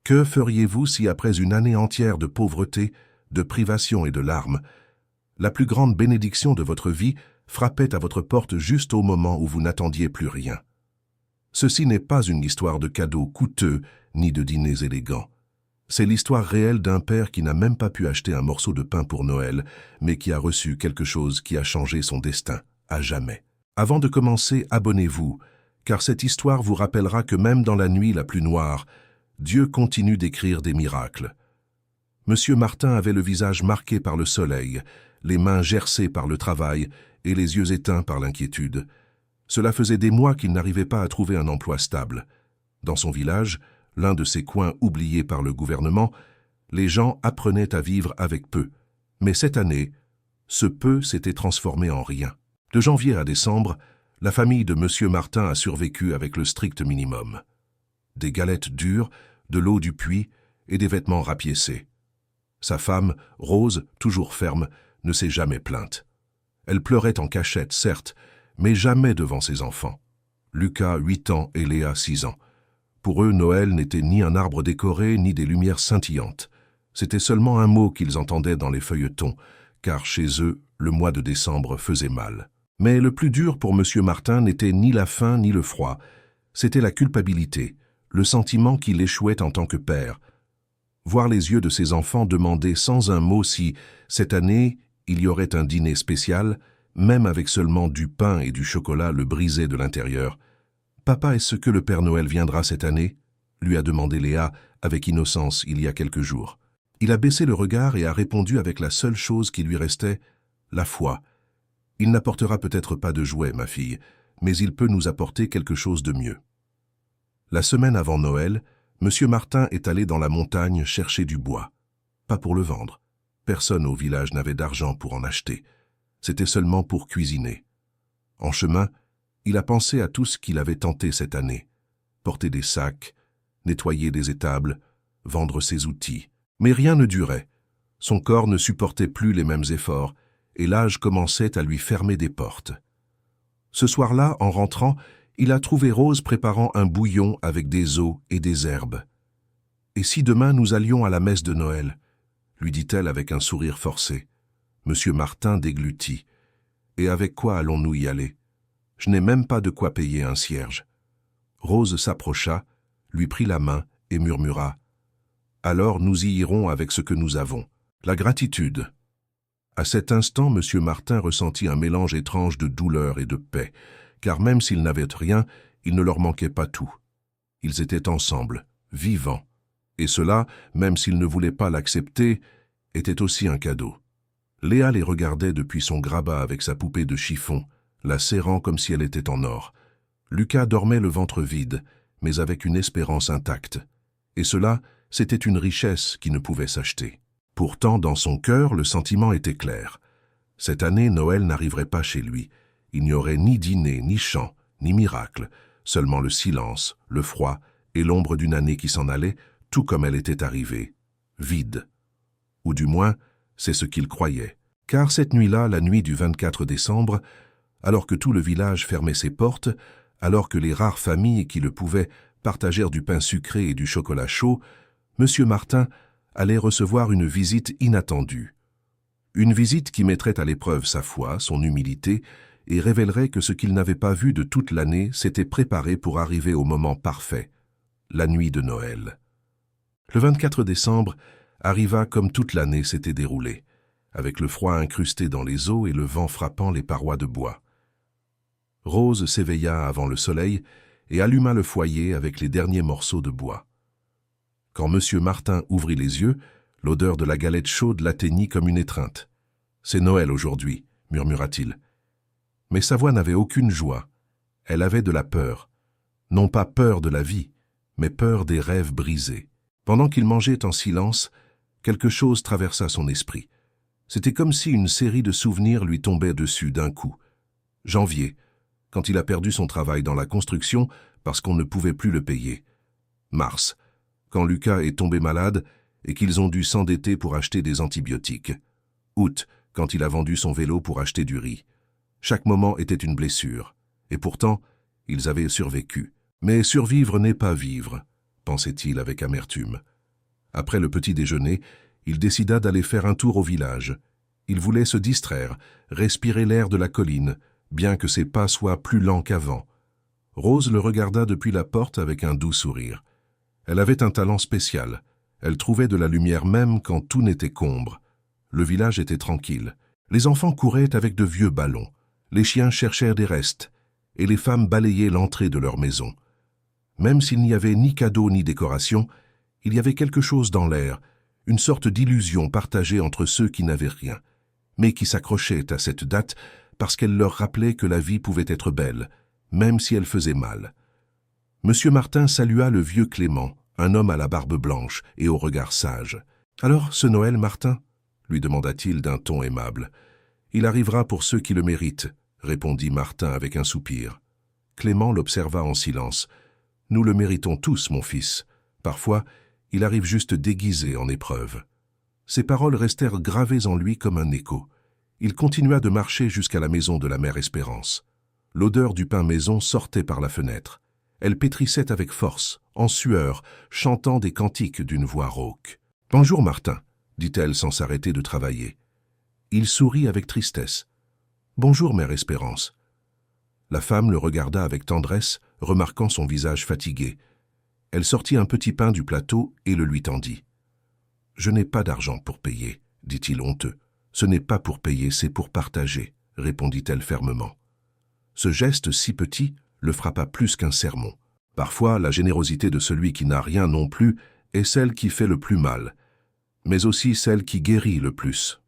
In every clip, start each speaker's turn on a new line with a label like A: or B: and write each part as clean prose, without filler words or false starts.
A: Que feriez-vous si, après une année entière de pauvreté, de privation et de larmes, la plus grande bénédiction de votre vie frappait à votre porte juste au moment où vous n'attendiez plus rien? Ceci n'est pas une histoire de cadeaux coûteux ni de dîners élégants. C'est l'histoire réelle d'un père qui n'a même pas pu acheter un morceau de pain pour Noël, mais qui a reçu quelque chose qui a changé son destin, à jamais. Avant de commencer, abonnez-vous, car cette histoire vous rappellera que même dans la nuit la plus noire, Dieu continue d'écrire des miracles. Monsieur Martin avait le visage marqué par le soleil, les mains gercées par le travail et les yeux éteints par l'inquiétude. Cela faisait des mois qu'il n'arrivait pas à trouver un emploi stable. Dans son village, l'un de ces coins oubliés par le gouvernement, les gens apprenaient à vivre avec peu. Mais cette année, ce peu s'était transformé en rien. De janvier à décembre, la famille de Monsieur Martin a survécu avec le strict minimum. Des galettes dures, de l'eau du puits et des vêtements rapiécés. Sa femme, Rose, toujours ferme, ne s'est jamais plainte. Elle pleurait en cachette, certes, mais jamais devant ses enfants. Lucas, 8 ans, et Léa, 6 ans. Pour eux, Noël n'était ni un arbre décoré, ni des lumières scintillantes. C'était seulement un mot qu'ils entendaient dans les feuilletons, car chez eux, le mois de décembre faisait mal. Mais le plus dur pour Monsieur Martin n'était ni la faim ni le froid. C'était la culpabilité, le sentiment qu'il échouait en tant que père. Voir les yeux de ses enfants demander sans un mot si, cette année, il y aurait un dîner spécial, même avec seulement du pain et du chocolat le brisé de l'intérieur. « Papa, est-ce que le Père Noël viendra cette année ?» lui a demandé Léa avec innocence il y a quelques jours. Il a baissé le regard et a répondu avec la seule chose qui lui restait, la foi. « Il n'apportera peut-être pas de jouets, ma fille, mais il peut nous apporter quelque chose de mieux. » La semaine avant Noël, Monsieur Martin est allé dans la montagne chercher du bois. Pas pour le vendre. Personne au village n'avait d'argent pour en acheter. C'était seulement pour cuisiner. En chemin, il a pensé à tout ce qu'il avait tenté cette année. Porter des sacs, nettoyer des étables, vendre ses outils. Mais rien ne durait. Son corps ne supportait plus les mêmes efforts, et l'âge commençait à lui fermer des portes. Ce soir-là, en rentrant, il a trouvé Rose préparant un bouillon avec des os et des herbes. « Et si demain nous allions à la messe de Noël ?» lui dit-elle avec un sourire forcé. Monsieur Martin déglutit. « Et avec quoi allons-nous y aller? Je n'ai même pas de quoi payer un cierge. » Rose s'approcha, lui prit la main et murmura. « Alors nous y irons avec ce que nous avons. La gratitude. » À cet instant, Monsieur Martin ressentit un mélange étrange de douleur et de paix, car même s'ils n'avaient rien, il ne leur manquait pas tout. Ils étaient ensemble, vivants, et cela, même s'ils ne voulaient pas l'accepter, était aussi un cadeau. Léa les regardait depuis son grabat avec sa poupée de chiffon, la serrant comme si elle était en or. Lucas dormait le ventre vide, mais avec une espérance intacte. Et cela, c'était une richesse qui ne pouvait s'acheter. Pourtant, dans son cœur, le sentiment était clair. Cette année, Noël n'arriverait pas chez lui. Il n'y aurait ni dîner, ni chant, ni miracle, seulement le silence, le froid et l'ombre d'une année qui s'en allait, tout comme elle était arrivée, vide. Ou du moins, c'est ce qu'il croyait. Car cette nuit-là, la nuit du 24 décembre, alors que tout le village fermait ses portes, alors que les rares familles qui le pouvaient partagèrent du pain sucré et du chocolat chaud, Monsieur Martin allait recevoir une visite inattendue. Une visite qui mettrait à l'épreuve sa foi, son humilité, et révélerait que ce qu'il n'avait pas vu de toute l'année s'était préparé pour arriver au moment parfait, la nuit de Noël. Le 24 décembre arriva comme toute l'année s'était déroulée, avec le froid incrusté dans les os et le vent frappant les parois de bois. Rose s'éveilla avant le soleil et alluma le foyer avec les derniers morceaux de bois. Quand Monsieur Martin ouvrit les yeux, l'odeur de la galette chaude l'atteignit comme une étreinte. « C'est Noël aujourd'hui » murmura-t-il. Mais sa voix n'avait aucune joie. Elle avait de la peur. Non pas peur de la vie, mais peur des rêves brisés. Pendant qu'il mangeait en silence, quelque chose traversa son esprit. C'était comme si une série de souvenirs lui tombait dessus d'un coup. Janvier, quand il a perdu son travail dans la construction parce qu'on ne pouvait plus le payer. Mars, quand Lucas est tombé malade et qu'ils ont dû s'endetter pour acheter des antibiotiques. Août, quand il a vendu son vélo pour acheter du riz. Chaque moment était une blessure, et pourtant, ils avaient survécu. Mais survivre n'est pas vivre, pensait-il avec amertume. Après le petit déjeuner, il décida d'aller faire un tour au village. Il voulait se distraire, respirer l'air de la colline, bien que ses pas soient plus lents qu'avant. Rose le regarda depuis la porte avec un doux sourire. Elle avait un talent spécial. Elle trouvait de la lumière même quand tout n'était qu'ombre. Le village était tranquille. Les enfants couraient avec de vieux ballons. Les chiens cherchèrent des restes, et les femmes balayaient l'entrée de leur maison. Même s'il n'y avait ni cadeaux ni décoration, il y avait quelque chose dans l'air, une sorte d'illusion partagée entre ceux qui n'avaient rien, mais qui s'accrochaient à cette date parce qu'elle leur rappelait que la vie pouvait être belle, même si elle faisait mal. Monsieur Martin salua le vieux Clément, un homme à la barbe blanche et au regard sage. « Alors, ce Noël, Martin ?» lui demanda-t-il d'un ton aimable. « Il arrivera pour ceux qui le méritent, » répondit Martin avec un soupir. Clément l'observa en silence. « Nous le méritons tous, mon fils. Parfois, il arrive juste déguisé en épreuve. » Ces paroles restèrent gravées en lui comme un écho. Il continua de marcher jusqu'à la maison de la mère Espérance. L'odeur du pain maison sortait par la fenêtre. Elle pétrissait avec force, en sueur, chantant des cantiques d'une voix rauque. « Bonjour, Martin, » dit-elle sans s'arrêter de travailler. Il sourit avec tristesse. « Bonjour, mère Espérance. » La femme le regarda avec tendresse, remarquant son visage fatigué. Elle sortit un petit pain du plateau et le lui tendit. « Je n'ai pas d'argent pour payer, » dit-il honteux. « Ce n'est pas pour payer, c'est pour partager, » répondit-elle fermement. Ce geste si petit le frappa plus qu'un sermon. Parfois, la générosité de celui qui n'a rien non plus est celle qui fait le plus mal, mais aussi celle qui guérit le plus.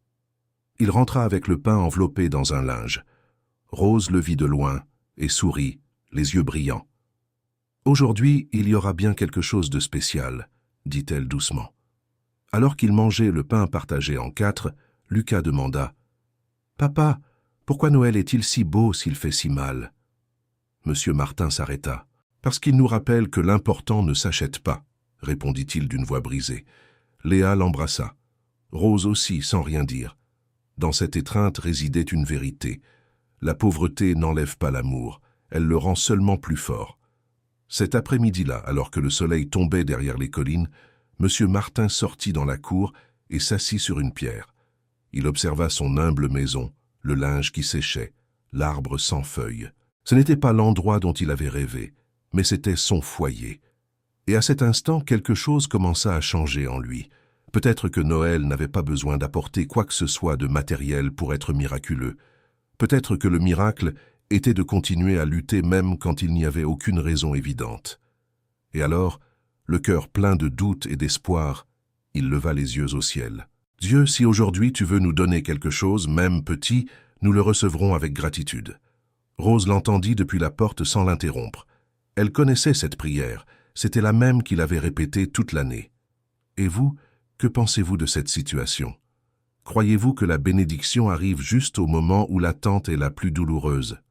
A: Il rentra avec le pain enveloppé dans un linge. Rose le vit de loin et sourit, les yeux brillants. « Aujourd'hui, il y aura bien quelque chose de spécial, » dit-elle doucement. Alors qu'il mangeait le pain partagé en 4, Lucas demanda « Papa, pourquoi Noël est-il si beau s'il fait si mal ?» Monsieur Martin s'arrêta. « Parce qu'il nous rappelle que l'important ne s'achète pas, » répondit-il d'une voix brisée. Léa l'embrassa. Rose aussi, sans rien dire. Dans cette étreinte résidait une vérité. La pauvreté n'enlève pas l'amour, elle le rend seulement plus fort. Cet après-midi-là, alors que le soleil tombait derrière les collines, Monsieur Martin sortit dans la cour et s'assit sur une pierre. Il observa son humble maison, le linge qui séchait, l'arbre sans feuilles. Ce n'était pas l'endroit dont il avait rêvé, mais c'était son foyer. Et à cet instant, quelque chose commença à changer en lui. Peut-être que Noël n'avait pas besoin d'apporter quoi que ce soit de matériel pour être miraculeux. Peut-être que le miracle était de continuer à lutter même quand il n'y avait aucune raison évidente. Et alors, le cœur plein de doutes et d'espoir, il leva les yeux au ciel. « Dieu, si aujourd'hui tu veux nous donner quelque chose, même petit, nous le recevrons avec gratitude. » Rose l'entendit depuis la porte sans l'interrompre. Elle connaissait cette prière, c'était la même qu'il avait répétée toute l'année. Et vous, que pensez-vous de cette situation? Croyez-vous que la bénédiction arrive juste au moment où l'attente est la plus douloureuse?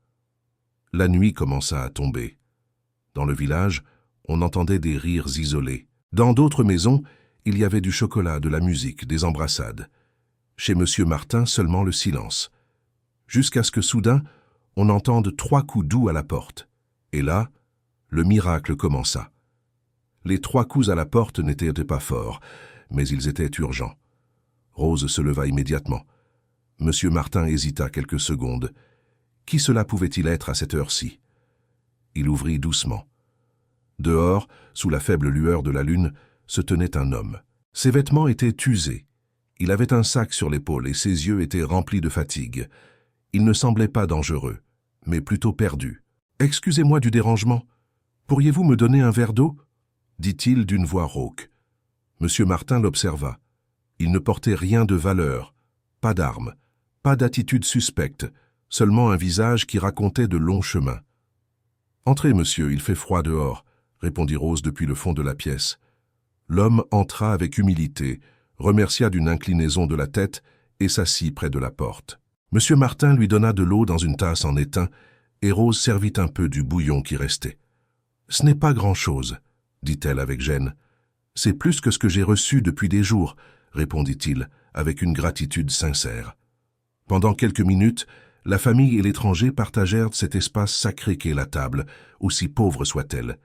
A: La nuit commença à tomber. Dans le village, on entendait des rires isolés. Dans d'autres maisons, il y avait du chocolat, de la musique, des embrassades. Chez Monsieur Martin, seulement le silence. Jusqu'à ce que soudain, on entende 3 coups doux à la porte. Et là, le miracle commença. Les 3 coups à la porte n'étaient pas forts, mais ils étaient urgents. Rose se leva immédiatement. Monsieur Martin hésita quelques secondes. Qui cela pouvait-il être à cette heure-ci? Il ouvrit doucement. Dehors, sous la faible lueur de la lune, se tenait un homme. Ses vêtements étaient usés. Il avait un sac sur l'épaule et ses yeux étaient remplis de fatigue. Il ne semblait pas dangereux, mais plutôt perdu. « Excusez-moi du dérangement. Pourriez-vous me donner un verre d'eau » dit-il d'une voix rauque. Monsieur Martin l'observa. Il ne portait rien de valeur, pas d'armes, pas d'attitude suspecte, seulement un visage qui racontait de longs chemins. « Entrez, monsieur, il fait froid dehors » répondit Rose depuis le fond de la pièce. L'homme entra avec humilité, remercia d'une inclinaison de la tête et s'assit près de la porte. Monsieur Martin lui donna de l'eau dans une tasse en étain et Rose servit un peu du bouillon qui restait. « Ce n'est pas grand-chose, » dit-elle avec gêne. « C'est plus que ce que j'ai reçu depuis des jours, » répondit-il avec une gratitude sincère. Pendant quelques minutes, la famille et l'étranger partagèrent cet espace sacré qu'est la table, aussi pauvre soit-elle.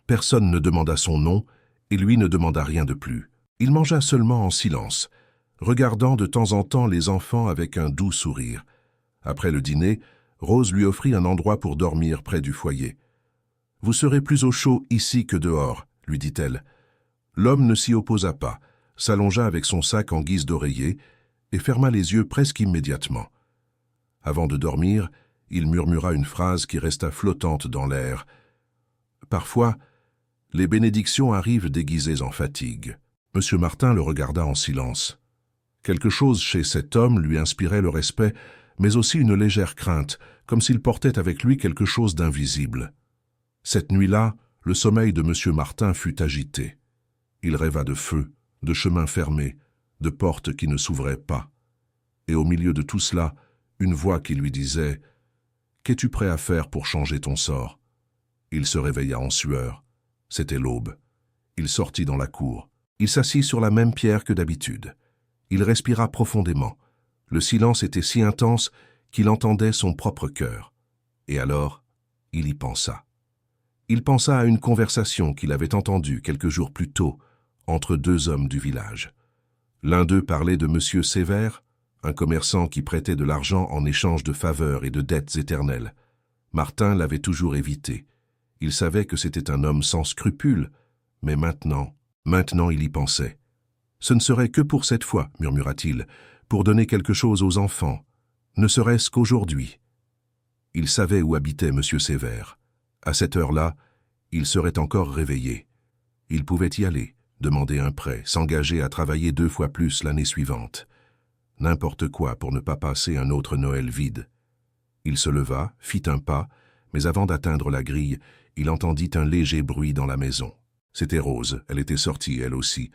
A: Personne ne demanda son nom, et lui ne demanda rien de plus. Il mangea seulement en silence, regardant de temps en temps les enfants avec un doux sourire. Après le dîner, Rose lui offrit un endroit pour dormir près du foyer. « Vous serez plus au chaud ici que dehors », lui dit-elle. L'homme ne s'y opposa pas, s'allongea avec son sac en guise d'oreiller et ferma les yeux presque immédiatement. Avant de dormir, il murmura une phrase qui resta flottante dans l'air. Parfois, les bénédictions arrivent déguisées en fatigue. Monsieur Martin le regarda en silence. Quelque chose chez cet homme lui inspirait le respect, mais aussi une légère crainte, comme s'il portait avec lui quelque chose d'invisible. Cette nuit-là, le sommeil de Monsieur Martin fut agité. Il rêva de feu, de chemins fermés, de portes qui ne s'ouvraient pas. Et au milieu de tout cela, une voix qui lui disait « Qu'es-tu prêt à faire pour changer ton sort ?» Il se réveilla en sueur. C'était l'aube. Il sortit dans la cour. Il s'assit sur la même pierre que d'habitude. Il respira profondément. Le silence était si intense qu'il entendait son propre cœur. Et alors, il y pensa. Il pensa à une conversation qu'il avait entendue quelques jours plus tôt entre deux hommes du village. L'un d'eux parlait de M. Sévère, un commerçant qui prêtait de l'argent en échange de faveurs et de dettes éternelles. Martin l'avait toujours évité. Il savait que c'était un homme sans scrupules, mais maintenant il y pensait. « Ce ne serait que pour cette fois, murmura-t-il, pour donner quelque chose aux enfants, ne serait-ce qu'aujourd'hui. » Il savait où habitait M. Sévère. À cette heure-là, il serait encore réveillé. Il pouvait y aller, demander un prêt, s'engager à travailler 2 fois plus l'année suivante. N'importe quoi pour ne pas passer un autre Noël vide. Il se leva, fit un pas, mais avant d'atteindre la grille, il entendit un léger bruit dans la maison. C'était Rose, elle était sortie, elle aussi.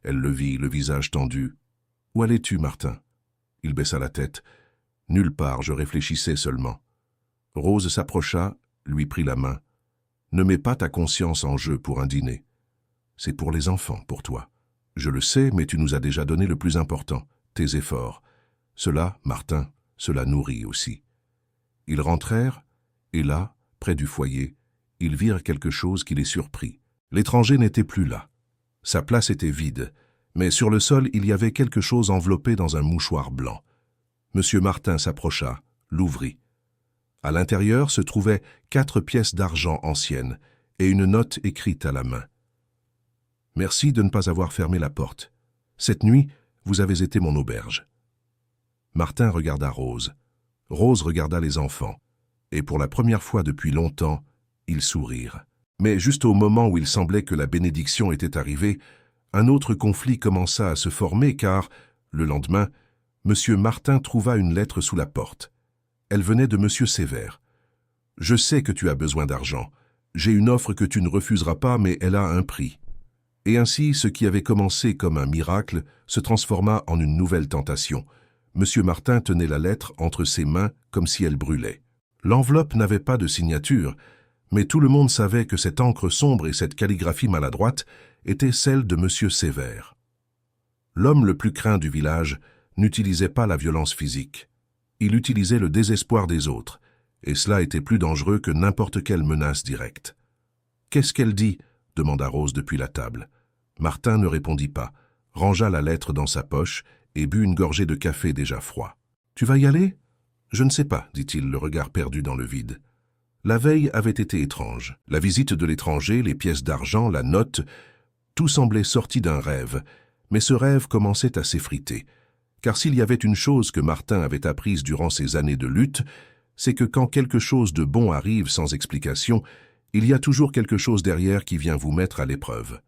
A: Elle le vit, le visage tendu. « Où allais-tu, Martin ?» Il baissa la tête. « Nulle part, je réfléchissais seulement. » Rose s'approcha, lui prit la main. « Ne mets pas ta conscience en jeu pour un dîner. C'est pour les enfants, pour toi. Je le sais, mais tu nous as déjà donné le plus important, tes efforts. Cela, Martin, cela nourrit aussi. » Ils rentrèrent, et là, près du foyer, ils virent quelque chose qui les surprit. L'étranger n'était plus là. Sa place était vide, mais sur le sol il y avait quelque chose enveloppé dans un mouchoir blanc. Monsieur Martin s'approcha, l'ouvrit. À l'intérieur se trouvaient 4 pièces d'argent anciennes et une note écrite à la main. « Merci de ne pas avoir fermé la porte. Cette nuit, vous avez été mon auberge. » Martin regarda Rose. Rose regarda les enfants. Et pour la première fois depuis longtemps, ils sourirent. Mais juste au moment où il semblait que la bénédiction était arrivée, un autre conflit commença à se former car, le lendemain, M. Martin trouva une lettre sous la porte. Elle venait de M. Sévère. « Je sais que tu as besoin d'argent. J'ai une offre que tu ne refuseras pas, mais elle a un prix. » Et ainsi, ce qui avait commencé comme un miracle se transforma en une nouvelle tentation. M. Martin tenait la lettre entre ses mains comme si elle brûlait. L'enveloppe n'avait pas de signature, mais tout le monde savait que cette encre sombre et cette calligraphie maladroite étaient celles de M. Sévère. L'homme le plus craint du village n'utilisait pas la violence physique. Il utilisait le désespoir des autres, et cela était plus dangereux que n'importe quelle menace directe. « Qu'est-ce qu'elle dit ?» demanda Rose depuis la table. Martin ne répondit pas, rangea la lettre dans sa poche et but une gorgée de café déjà froid. « Tu vas y aller ?»« Je ne sais pas, » dit-il, le regard perdu dans le vide. La veille avait été étrange. La visite de l'étranger, les pièces d'argent, la note, tout semblait sorti d'un rêve, mais ce rêve commençait à s'effriter. Car s'il y avait une chose que Martin avait apprise durant ses années de lutte, c'est que quand quelque chose de bon arrive sans explication, il y a toujours quelque chose derrière qui vient vous mettre à l'épreuve.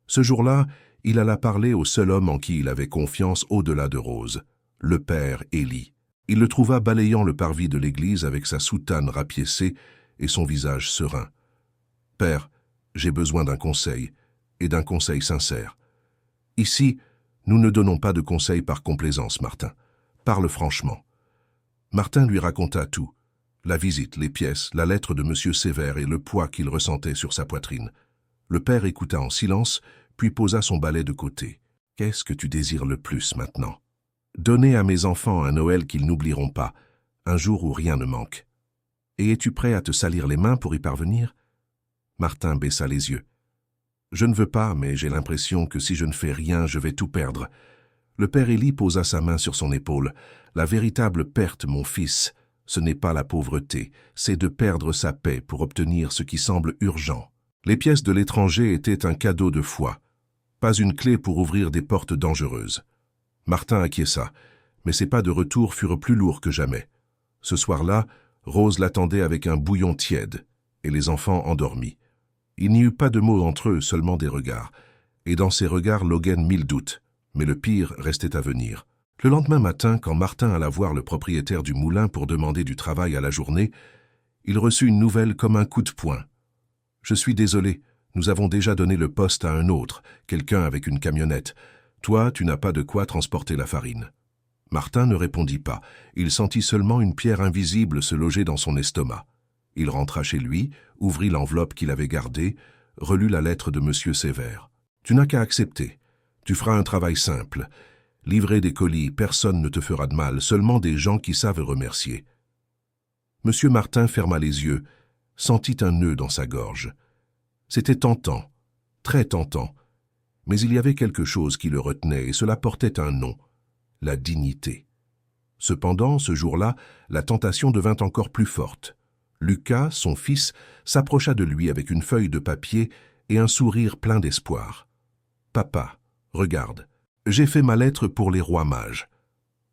A: Ce jour-là, il alla parler au seul homme en qui il avait confiance au-delà de Rose, le père Élie. Il le trouva balayant le parvis de l'église avec sa soutane rapiécée et son visage serein. « Père, j'ai besoin d'un conseil, et d'un conseil sincère. Ici, nous ne donnons pas de conseils par complaisance, Martin. Parle franchement. » Martin lui raconta tout. La visite, les pièces, la lettre de M. Sévère et le poids qu'il ressentait sur sa poitrine. Le père écouta en silence, puis posa son balai de côté. « Qu'est-ce que tu désires le plus maintenant ? » « Donner à mes enfants un Noël qu'ils n'oublieront pas, un jour où rien ne manque. Et es-tu prêt à te salir les mains pour y parvenir ?» Martin baissa les yeux. Je ne veux pas, mais j'ai l'impression que si je ne fais rien, je vais tout perdre. Le père Élie posa sa main sur son épaule. La véritable perte, mon fils, ce n'est pas la pauvreté, c'est de perdre sa paix pour obtenir ce qui semble urgent. Les pièces de l'étranger étaient un cadeau de foi, pas une clé pour ouvrir des portes dangereuses. Martin acquiesça, mais ses pas de retour furent plus lourds que jamais. Ce soir-là, Rose l'attendait avec un bouillon tiède, et les enfants endormis. Il n'y eut pas de mots entre eux, seulement des regards. Et dans ces regards, Logan mit le doute, mais le pire restait à venir. Le lendemain matin, quand Martin alla voir le propriétaire du moulin pour demander du travail à la journée, il reçut une nouvelle comme un coup de poing. « Je suis désolé, nous avons déjà donné le poste à un autre, quelqu'un avec une camionnette. Toi, tu n'as pas de quoi transporter la farine. » Martin ne répondit pas. Il sentit seulement une pierre invisible se loger dans son estomac. Il rentra chez lui, ouvrit l'enveloppe qu'il avait gardée, relut la lettre de M. Sévère. « Tu n'as qu'à accepter. Tu feras un travail simple. Livrer des colis, personne ne te fera de mal, seulement des gens qui savent remercier. » M. Martin ferma les yeux, sentit un nœud dans sa gorge. C'était tentant, très tentant, mais il y avait quelque chose qui le retenait et cela portait un nom, la dignité. Cependant, ce jour-là, la tentation devint encore plus forte. Lucas, son fils, s'approcha de lui avec une feuille de papier et un sourire plein d'espoir. « Papa, regarde, j'ai fait ma lettre pour les rois mages. »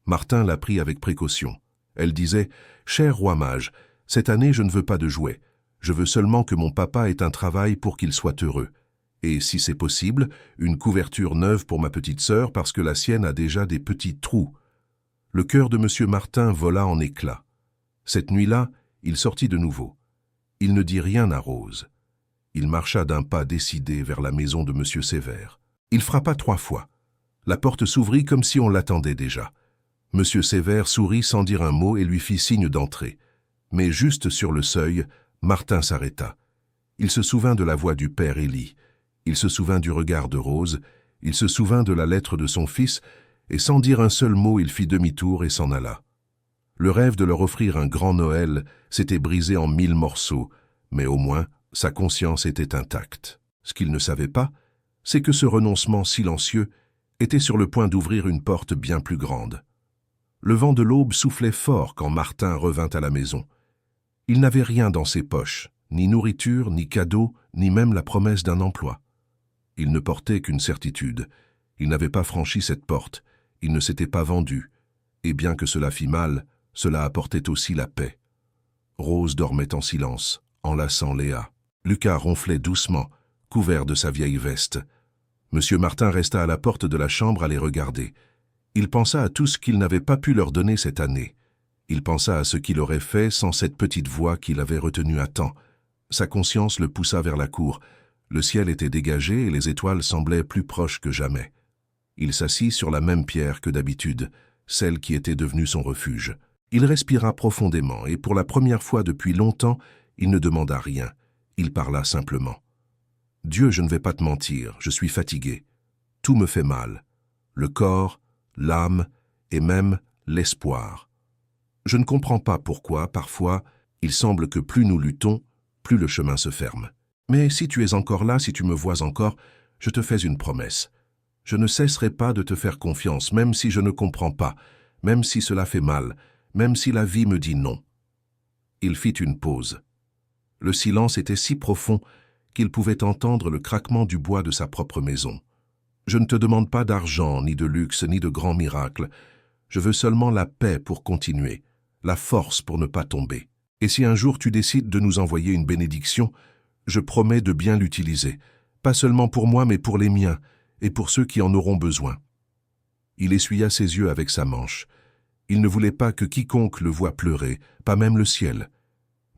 A: Martin la prit avec précaution. Elle disait « Cher roi mage, cette année je ne veux pas de jouets. Je veux seulement que mon papa ait un travail pour qu'il soit heureux. Et si c'est possible, une couverture neuve pour ma petite sœur parce que la sienne a déjà des petits trous. » Le cœur de M. Martin vola en éclats. Cette nuit-là, il sortit de nouveau. Il ne dit rien à Rose. Il marcha d'un pas décidé vers la maison de M. Sévère. Il frappa 3 fois. La porte s'ouvrit comme si on l'attendait déjà. M. Sévère sourit sans dire un mot et lui fit signe d'entrer. Mais juste sur le seuil, Martin s'arrêta. Il se souvint de la voix du père Élie. Il se souvint du regard de Rose. Il se souvint de la lettre de son fils, et sans dire un seul mot, il fit demi-tour et s'en alla. Le rêve de leur offrir un grand Noël s'était brisé en 1000 morceaux, mais au moins, sa conscience était intacte. Ce qu'il ne savait pas, c'est que ce renoncement silencieux était sur le point d'ouvrir une porte bien plus grande. Le vent de l'aube soufflait fort quand Martin revint à la maison. Il n'avait rien dans ses poches, ni nourriture, ni cadeau, ni même la promesse d'un emploi. Il ne portait qu'une certitude. Il n'avait pas franchi cette porte, il ne s'était pas vendu, et bien que cela fît mal, cela apportait aussi la paix. Rose dormait en silence, enlaçant Léa. Lucas ronflait doucement, couvert de sa vieille veste. M. Martin resta à la porte de la chambre à les regarder. Il pensa à tout ce qu'il n'avait pas pu leur donner cette année. Il pensa à ce qu'il aurait fait sans cette petite voix qu'il avait retenue à temps. Sa conscience le poussa vers la cour. Le ciel était dégagé et les étoiles semblaient plus proches que jamais. Il s'assit sur la même pierre que d'habitude, celle qui était devenue son refuge. Il respira profondément et pour la première fois depuis longtemps, il ne demanda rien. Il parla simplement. « Dieu, je ne vais pas te mentir, je suis fatigué. Tout me fait mal. Le corps, l'âme et même l'espoir. Je ne comprends pas pourquoi, parfois, il semble que plus nous luttons, plus le chemin se ferme. Mais si tu es encore là, si tu me vois encore, je te fais une promesse. Je ne cesserai pas de te faire confiance, même si je ne comprends pas, même si cela fait mal, même si la vie me dit non. » Il fit une pause. Le silence était si profond qu'il pouvait entendre le craquement du bois de sa propre maison. « Je ne te demande pas d'argent, ni de luxe, ni de grands miracles. Je veux seulement la paix pour continuer, la force pour ne pas tomber. Et si un jour tu décides de nous envoyer une bénédiction, je promets de bien l'utiliser, pas seulement pour moi, mais pour les miens, et pour ceux qui en auront besoin. » Il essuya ses yeux avec sa manche. Il ne voulait pas que quiconque le voie pleurer, pas même le ciel.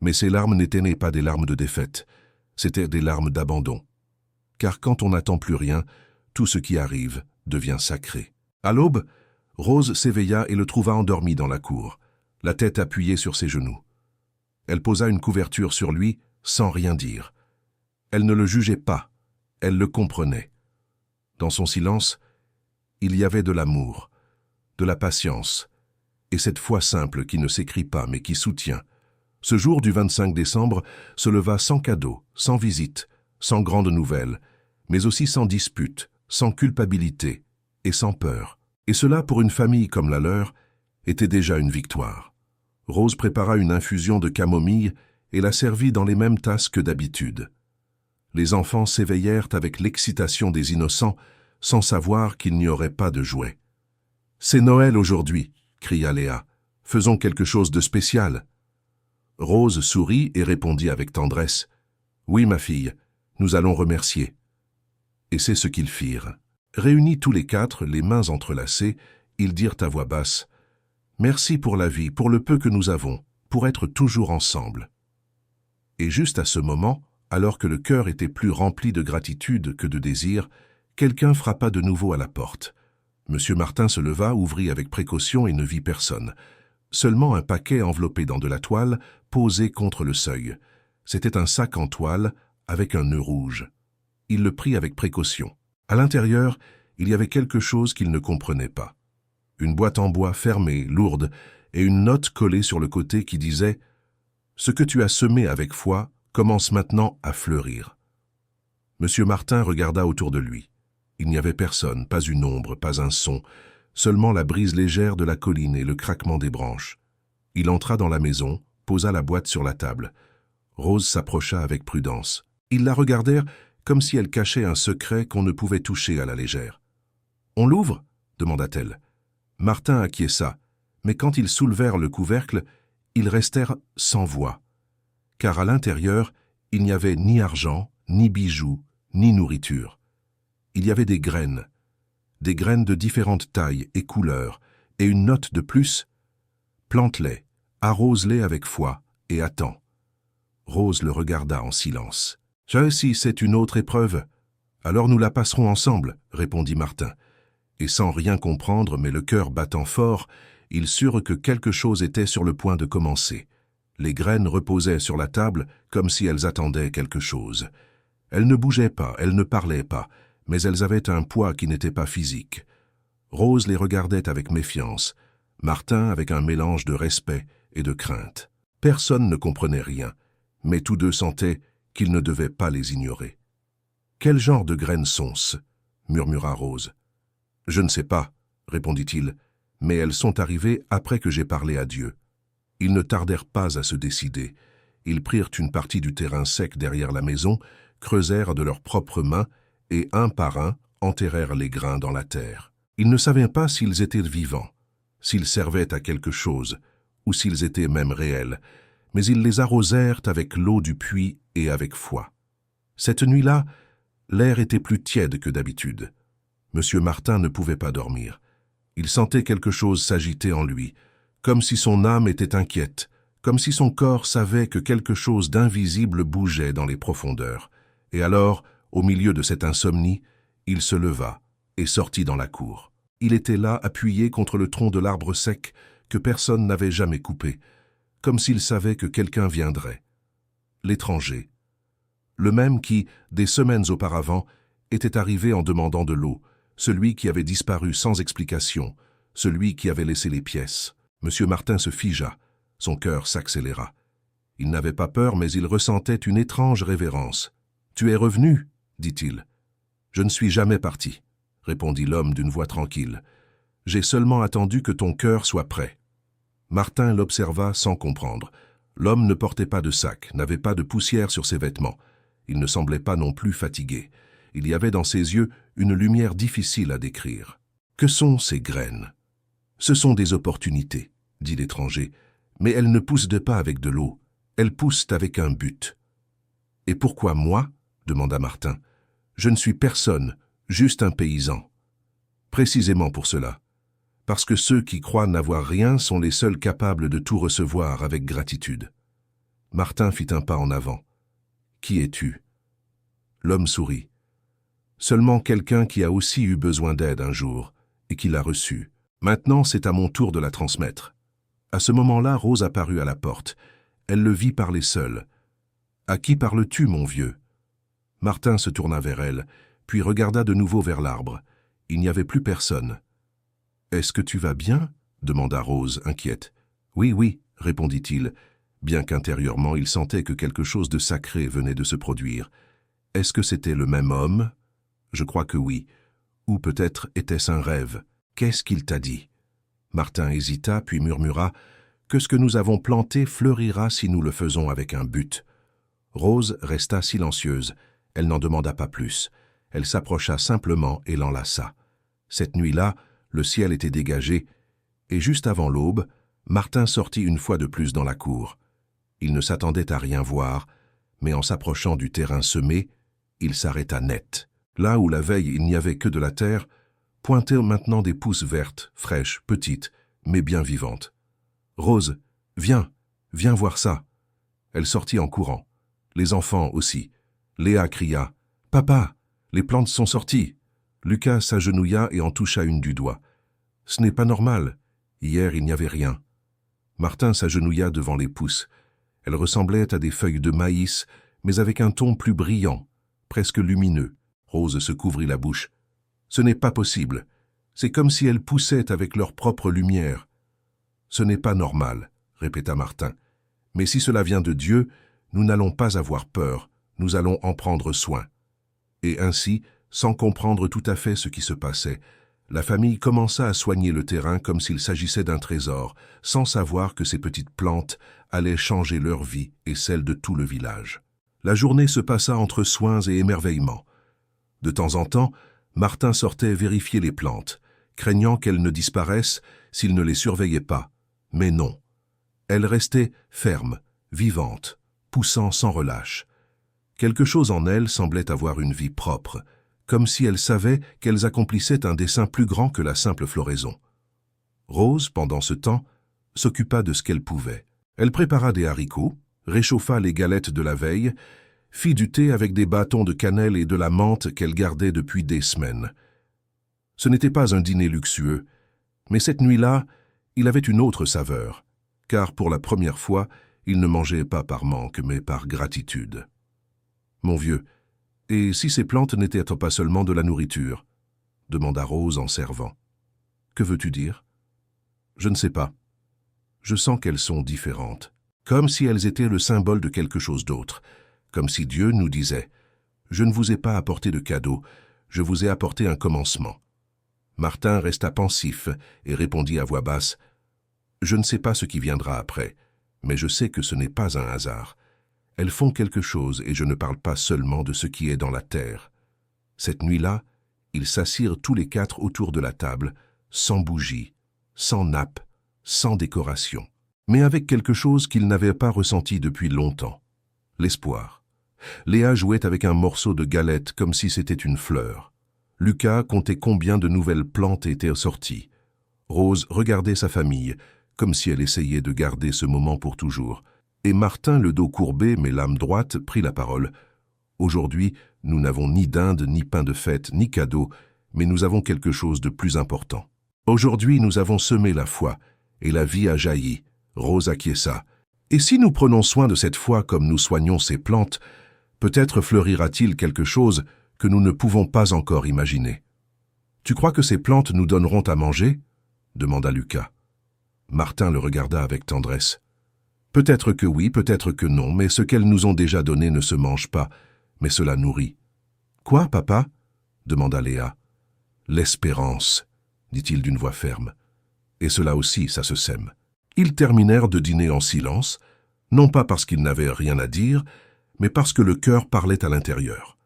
A: Mais ses larmes n'étaient pas des larmes de défaite, c'étaient des larmes d'abandon. Car quand on n'attend plus rien, tout ce qui arrive devient sacré. À l'aube, Rose s'éveilla et le trouva endormi dans la cour, la tête appuyée sur ses genoux. Elle posa une couverture sur lui sans rien dire. Elle ne le jugeait pas, elle le comprenait. Dans son silence, il y avait de l'amour, de la patience, et cette foi simple qui ne s'écrit pas mais qui soutient. Ce jour du 25 décembre se leva sans cadeau, sans visite, sans grande nouvelle, mais aussi sans dispute, sans culpabilité et sans peur. Et cela, pour une famille comme la leur, était déjà une victoire. Rose prépara une infusion de camomille et la servit dans les mêmes tasses que d'habitude. Les enfants s'éveillèrent avec l'excitation des innocents, sans savoir qu'il n'y aurait pas de jouets. « C'est Noël aujourd'hui !» cria Léa. « Faisons quelque chose de spécial. » Rose sourit et répondit avec tendresse. « Oui, ma fille, nous allons remercier. » Et c'est ce qu'ils firent. Réunis tous les quatre, les mains entrelacées, ils dirent à voix basse « Merci pour la vie, pour le peu que nous avons, pour être toujours ensemble. » Et juste à ce moment, alors que le cœur était plus rempli de gratitude que de désir, quelqu'un frappa de nouveau à la porte. Monsieur Martin se leva, ouvrit avec précaution et ne vit personne. Seulement un paquet enveloppé dans de la toile, posé contre le seuil. C'était un sac en toile, avec un nœud rouge. Il le prit avec précaution. À l'intérieur, il y avait quelque chose qu'il ne comprenait pas. Une boîte en bois fermée, lourde, et une note collée sur le côté qui disait « Ce que tu as semé avec foi commence maintenant à fleurir. » Monsieur Martin regarda autour de lui. Il n'y avait personne, pas une ombre, pas un son, seulement la brise légère de la colline et le craquement des branches. Il entra dans la maison, posa la boîte sur la table. Rose s'approcha avec prudence. Ils la regardèrent comme si elle cachait un secret qu'on ne pouvait toucher à la légère. « On l'ouvre » demanda-t-elle. Martin acquiesça, mais quand ils soulevèrent le couvercle, ils restèrent sans voix, car à l'intérieur, il n'y avait ni argent, ni bijoux, ni nourriture. Il y avait des graines de différentes tailles et couleurs, et une note de plus « Plante-les, arrose-les avec foi, et attends. » Rose le regarda en silence. « Ça aussi, c'est une autre épreuve. Alors nous la passerons ensemble, » répondit Martin. Et sans rien comprendre, mais le cœur battant fort, ils surent que quelque chose était sur le point de commencer. Les graines reposaient sur la table comme si elles attendaient quelque chose. Elles ne bougeaient pas, elles ne parlaient pas, mais elles avaient un poids qui n'était pas physique. Rose les regardait avec méfiance, Martin avec un mélange de respect et de crainte. Personne ne comprenait rien, mais tous deux sentaient qu'ils ne devaient pas les ignorer. « Quel genre de graines sont-ce » murmura Rose. « Je ne sais pas, » répondit-il, « mais elles sont arrivées après que j'ai parlé à Dieu. » Ils ne tardèrent pas à se décider. Ils prirent une partie du terrain sec derrière la maison, creusèrent de leurs propres mains et, un par un, enterrèrent les grains dans la terre. Ils ne savaient pas s'ils étaient vivants, s'ils servaient à quelque chose, ou s'ils étaient même réels, mais ils les arrosèrent avec l'eau du puits et avec foi. Cette nuit-là, l'air était plus tiède que d'habitude. Monsieur Martin ne pouvait pas dormir. Il sentait quelque chose s'agiter en lui, comme si son âme était inquiète, comme si son corps savait que quelque chose d'invisible bougeait dans les profondeurs. Et alors, au milieu de cette insomnie, il se leva et sortit dans la cour. Il était là, appuyé contre le tronc de l'arbre sec que personne n'avait jamais coupé, comme s'il savait que quelqu'un viendrait. L'étranger. Le même qui, des semaines auparavant, était arrivé en demandant de l'eau, celui qui avait disparu sans explication, celui qui avait laissé les pièces. Monsieur Martin se figea, son cœur s'accéléra. Il n'avait pas peur, mais il ressentait une étrange révérence. « Tu es revenu ?» dit-il. « Je ne suis jamais parti, » répondit l'homme d'une voix tranquille. « J'ai seulement attendu que ton cœur soit prêt. » Martin l'observa sans comprendre. L'homme ne portait pas de sac, n'avait pas de poussière sur ses vêtements. Il ne semblait pas non plus fatigué. Il y avait dans ses yeux une lumière difficile à décrire. « Que sont ces graines ?»« Ce sont des opportunités, » dit l'étranger, « mais elles ne poussent pas avec de l'eau. Elles poussent avec un but. »« Et pourquoi moi ?» demanda Martin. « Je ne suis personne, juste un paysan. »« Précisément pour cela. Parce que ceux qui croient n'avoir rien sont les seuls capables de tout recevoir avec gratitude. » Martin fit un pas en avant. « Qui es-tu » L'homme sourit. « Seulement quelqu'un qui a aussi eu besoin d'aide un jour, et qui l'a reçue. Maintenant, c'est à mon tour de la transmettre. » À ce moment-là, Rose apparut à la porte. Elle le vit parler seule. « À qui parles-tu, mon vieux ?» Martin se tourna vers elle, puis regarda de nouveau vers l'arbre. Il n'y avait plus personne. « Est-ce que tu vas bien ?» demanda Rose, inquiète. « Oui, oui, » répondit-il, bien qu'intérieurement il sentait que quelque chose de sacré venait de se produire. Est-ce que c'était le même homme? Je crois que oui. Ou peut-être était-ce un rêve. Qu'est-ce qu'il t'a dit? Martin hésita, puis murmura que ce que nous avons planté fleurira si nous le faisons avec un but. Rose resta silencieuse. Elle n'en demanda pas plus. Elle s'approcha simplement et l'enlaça. Cette nuit-là, le ciel était dégagé, et juste avant l'aube, Martin sortit une fois de plus dans la cour. Il ne s'attendait à rien voir, mais en s'approchant du terrain semé, il s'arrêta net. Là où la veille il n'y avait que de la terre, pointaient maintenant des pousses vertes, fraîches, petites, mais bien vivantes. « Rose, viens voir ça !» Elle sortit en courant. Les enfants aussi. Léa cria « Papa, les plantes sont sorties !» Lucas s'agenouilla et en toucha une du doigt. « Ce n'est pas normal. Hier, il n'y avait rien. » Martin s'agenouilla devant les pousses. Elles ressemblaient à des feuilles de maïs, mais avec un ton plus brillant, presque lumineux. Rose se couvrit la bouche. « Ce n'est pas possible. C'est comme si elles poussaient avec leur propre lumière. »« Ce n'est pas normal, » répéta Martin. « Mais si cela vient de Dieu, nous n'allons pas avoir peur, nous allons en prendre soin. » Et ainsi, sans comprendre tout à fait ce qui se passait, la famille commença à soigner le terrain comme s'il s'agissait d'un trésor, sans savoir que ces petites plantes allaient changer leur vie et celle de tout le village. La journée se passa entre soins et émerveillements. De temps en temps, Martin sortait vérifier les plantes, craignant qu'elles ne disparaissent s'il ne les surveillait pas. Mais non. Elles restaient fermes, vivantes, poussant sans relâche. Quelque chose en elles semblait avoir une vie propre, comme si elles savaient qu'elles accomplissaient un dessein plus grand que la simple floraison. Rose, pendant ce temps, s'occupa de ce qu'elle pouvait. Elle prépara des haricots, réchauffa les galettes de la veille, fit du thé avec des bâtons de cannelle et de la menthe qu'elle gardait depuis des semaines. Ce n'était pas un dîner luxueux, mais cette nuit-là, il avait une autre saveur, car pour la première fois, il ne mangeait pas par manque, mais par gratitude. « Mon vieux, et si ces plantes n'étaient pas seulement de la nourriture ?» demanda Rose en servant. « Que veux-tu dire ?»« Je ne sais pas. Je sens qu'elles sont différentes, comme si elles étaient le symbole de quelque chose d'autre, comme si Dieu nous disait « Je ne vous ai pas apporté de cadeau, je vous ai apporté un commencement. » Martin resta pensif et répondit à voix basse « Je ne sais pas ce qui viendra après, mais je sais que ce n'est pas un hasard. Elles font quelque chose et je ne parle pas seulement de ce qui est dans la terre. » Cette nuit-là, ils s'assirent tous les quatre autour de la table, sans bougie, sans nappe, sans décoration, mais avec quelque chose qu'ils n'avaient pas ressenti depuis longtemps, l'espoir. Léa jouait avec un morceau de galette comme si c'était une fleur. Lucas comptait combien de nouvelles plantes étaient sorties. Rose regardait sa famille, comme si elle essayait de garder ce moment pour toujours. Et Martin, le dos courbé mais l'âme droite, prit la parole. « Aujourd'hui, nous n'avons ni dinde, ni pain de fête, ni cadeau, mais nous avons quelque chose de plus important. Aujourd'hui, nous avons semé la foi, et la vie a jailli. » Rose acquiesça. « Et si nous prenons soin de cette foi comme nous soignons ces plantes, peut-être fleurira-t-il quelque chose que nous ne pouvons pas encore imaginer. »« Tu crois que ces plantes nous donneront à manger ?» demanda Lucas. Martin le regarda avec tendresse. « Peut-être que oui, peut-être que non, mais ce qu'elles nous ont déjà donné ne se mange pas, mais cela nourrit. »« Quoi, papa ?» demanda Léa. « L'espérance, dit-il d'une voix ferme. Et cela aussi, ça se sème. » Ils terminèrent de dîner en silence, non pas parce qu'ils n'avaient rien à dire, mais parce que le cœur parlait à l'intérieur.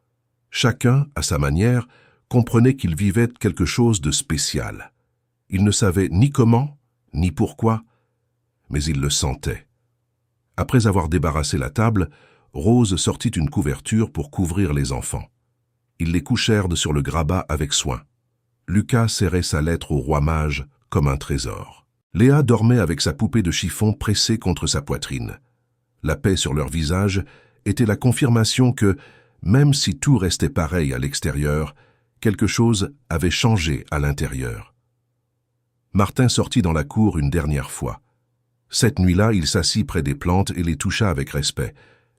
A: Chacun, à sa manière, comprenait qu'il vivait quelque chose de spécial. Il ne savait ni comment, ni pourquoi, mais il le sentait. Après avoir débarrassé la table, Rose sortit une couverture pour couvrir les enfants. Ils les couchèrent sur le grabat avec soin. Lucas serrait sa lettre au roi mage comme un trésor. Léa dormait avec sa poupée de chiffon pressée contre sa poitrine. La paix sur leur visage était la confirmation que, même si tout restait pareil à l'extérieur, quelque chose avait changé à l'intérieur. Martin sortit dans la cour une dernière fois. Cette nuit-là, il s'assit près des plantes et les toucha avec respect.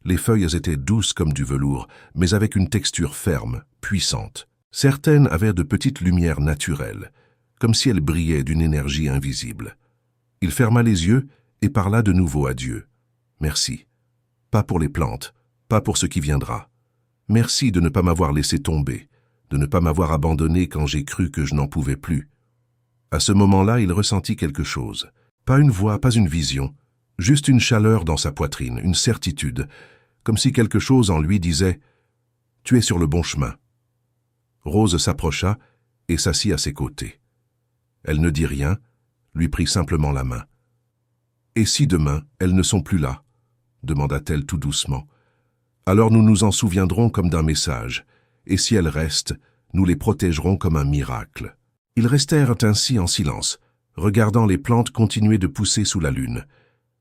A: Les feuilles étaient douces comme du velours, mais avec une texture ferme, puissante. Certaines avaient de petites lumières naturelles, comme si elles brillaient d'une énergie invisible. Il ferma les yeux et parla de nouveau à Dieu. « Merci. Pas pour les plantes, pas pour ce qui viendra. Merci de ne pas m'avoir laissé tomber, de ne pas m'avoir abandonné quand j'ai cru que je n'en pouvais plus. À ce moment-là, il ressentit quelque chose. Pas une voix, pas une vision, juste une chaleur dans sa poitrine, une certitude, comme si quelque chose en lui disait « Tu es sur le bon chemin ». Rose s'approcha et s'assit à ses côtés. Elle ne dit rien, lui prit simplement la main. « Et si demain, elles ne sont plus là ?» demanda-t-elle tout doucement. « Alors nous nous en souviendrons comme d'un message, et si elles restent, nous les protégerons comme un miracle. » Ils restèrent ainsi en silence, regardant les plantes continuer de pousser sous la lune.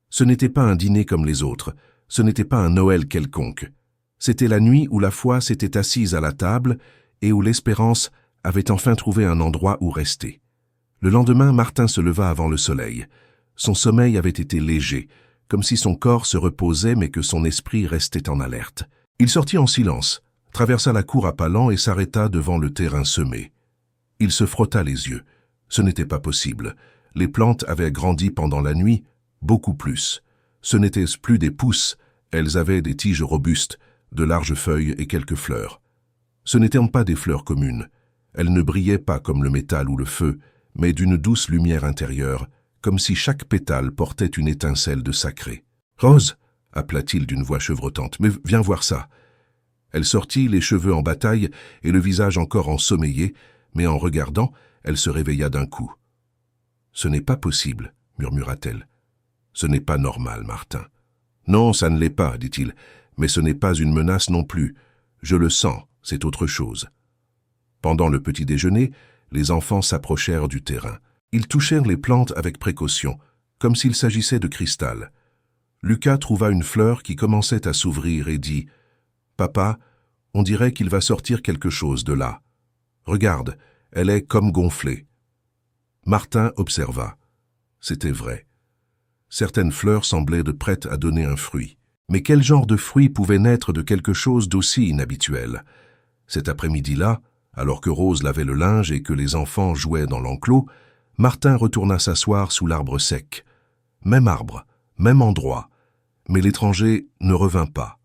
A: Ce n'était pas un dîner comme les autres, ce n'était pas un Noël quelconque. C'était la nuit où la foi s'était assise à la table et où l'espérance avait enfin trouvé un endroit où rester. Le lendemain, Martin se leva avant le soleil. Son sommeil avait été léger, comme si son corps se reposait mais que son esprit restait en alerte. Il sortit en silence, traversa la cour à pas lents et s'arrêta devant le terrain semé. Il se frotta les yeux. Ce n'était pas possible. Les plantes avaient grandi pendant la nuit, beaucoup plus. Ce n'étaient plus des pousses, elles avaient des tiges robustes, de larges feuilles et quelques fleurs. Ce n'étaient pas des fleurs communes. Elles ne brillaient pas comme le métal ou le feu, mais d'une douce lumière intérieure, comme si chaque pétale portait une étincelle de sacré. « Rose !» appela-t-il d'une voix chevrotante. « Mais viens voir ça !» Elle sortit, les cheveux en bataille et le visage encore ensommeillé, mais en regardant, elle se réveilla d'un coup. « Ce n'est pas possible, » murmura-t-elle. « Ce n'est pas normal, Martin. »« Non, ça ne l'est pas, dit-il, mais ce n'est pas une menace non plus. Je le sens, c'est autre chose. » Pendant le petit déjeuner, les enfants s'approchèrent du terrain. Ils touchèrent les plantes avec précaution, comme s'il s'agissait de cristal. Lucas trouva une fleur qui commençait à s'ouvrir et dit « Papa, on dirait qu'il va sortir quelque chose de là. Regarde, elle est comme gonflée. » Martin observa. C'était vrai. Certaines fleurs semblaient de prêtes à donner un fruit. Mais quel genre de fruit pouvait naître de quelque chose d'aussi inhabituel? Cet après-midi-là, alors que Rose lavait le linge et que les enfants jouaient dans l'enclos, Martin retourna s'asseoir sous l'arbre sec. Même arbre, même endroit. Mais l'étranger ne revint pas.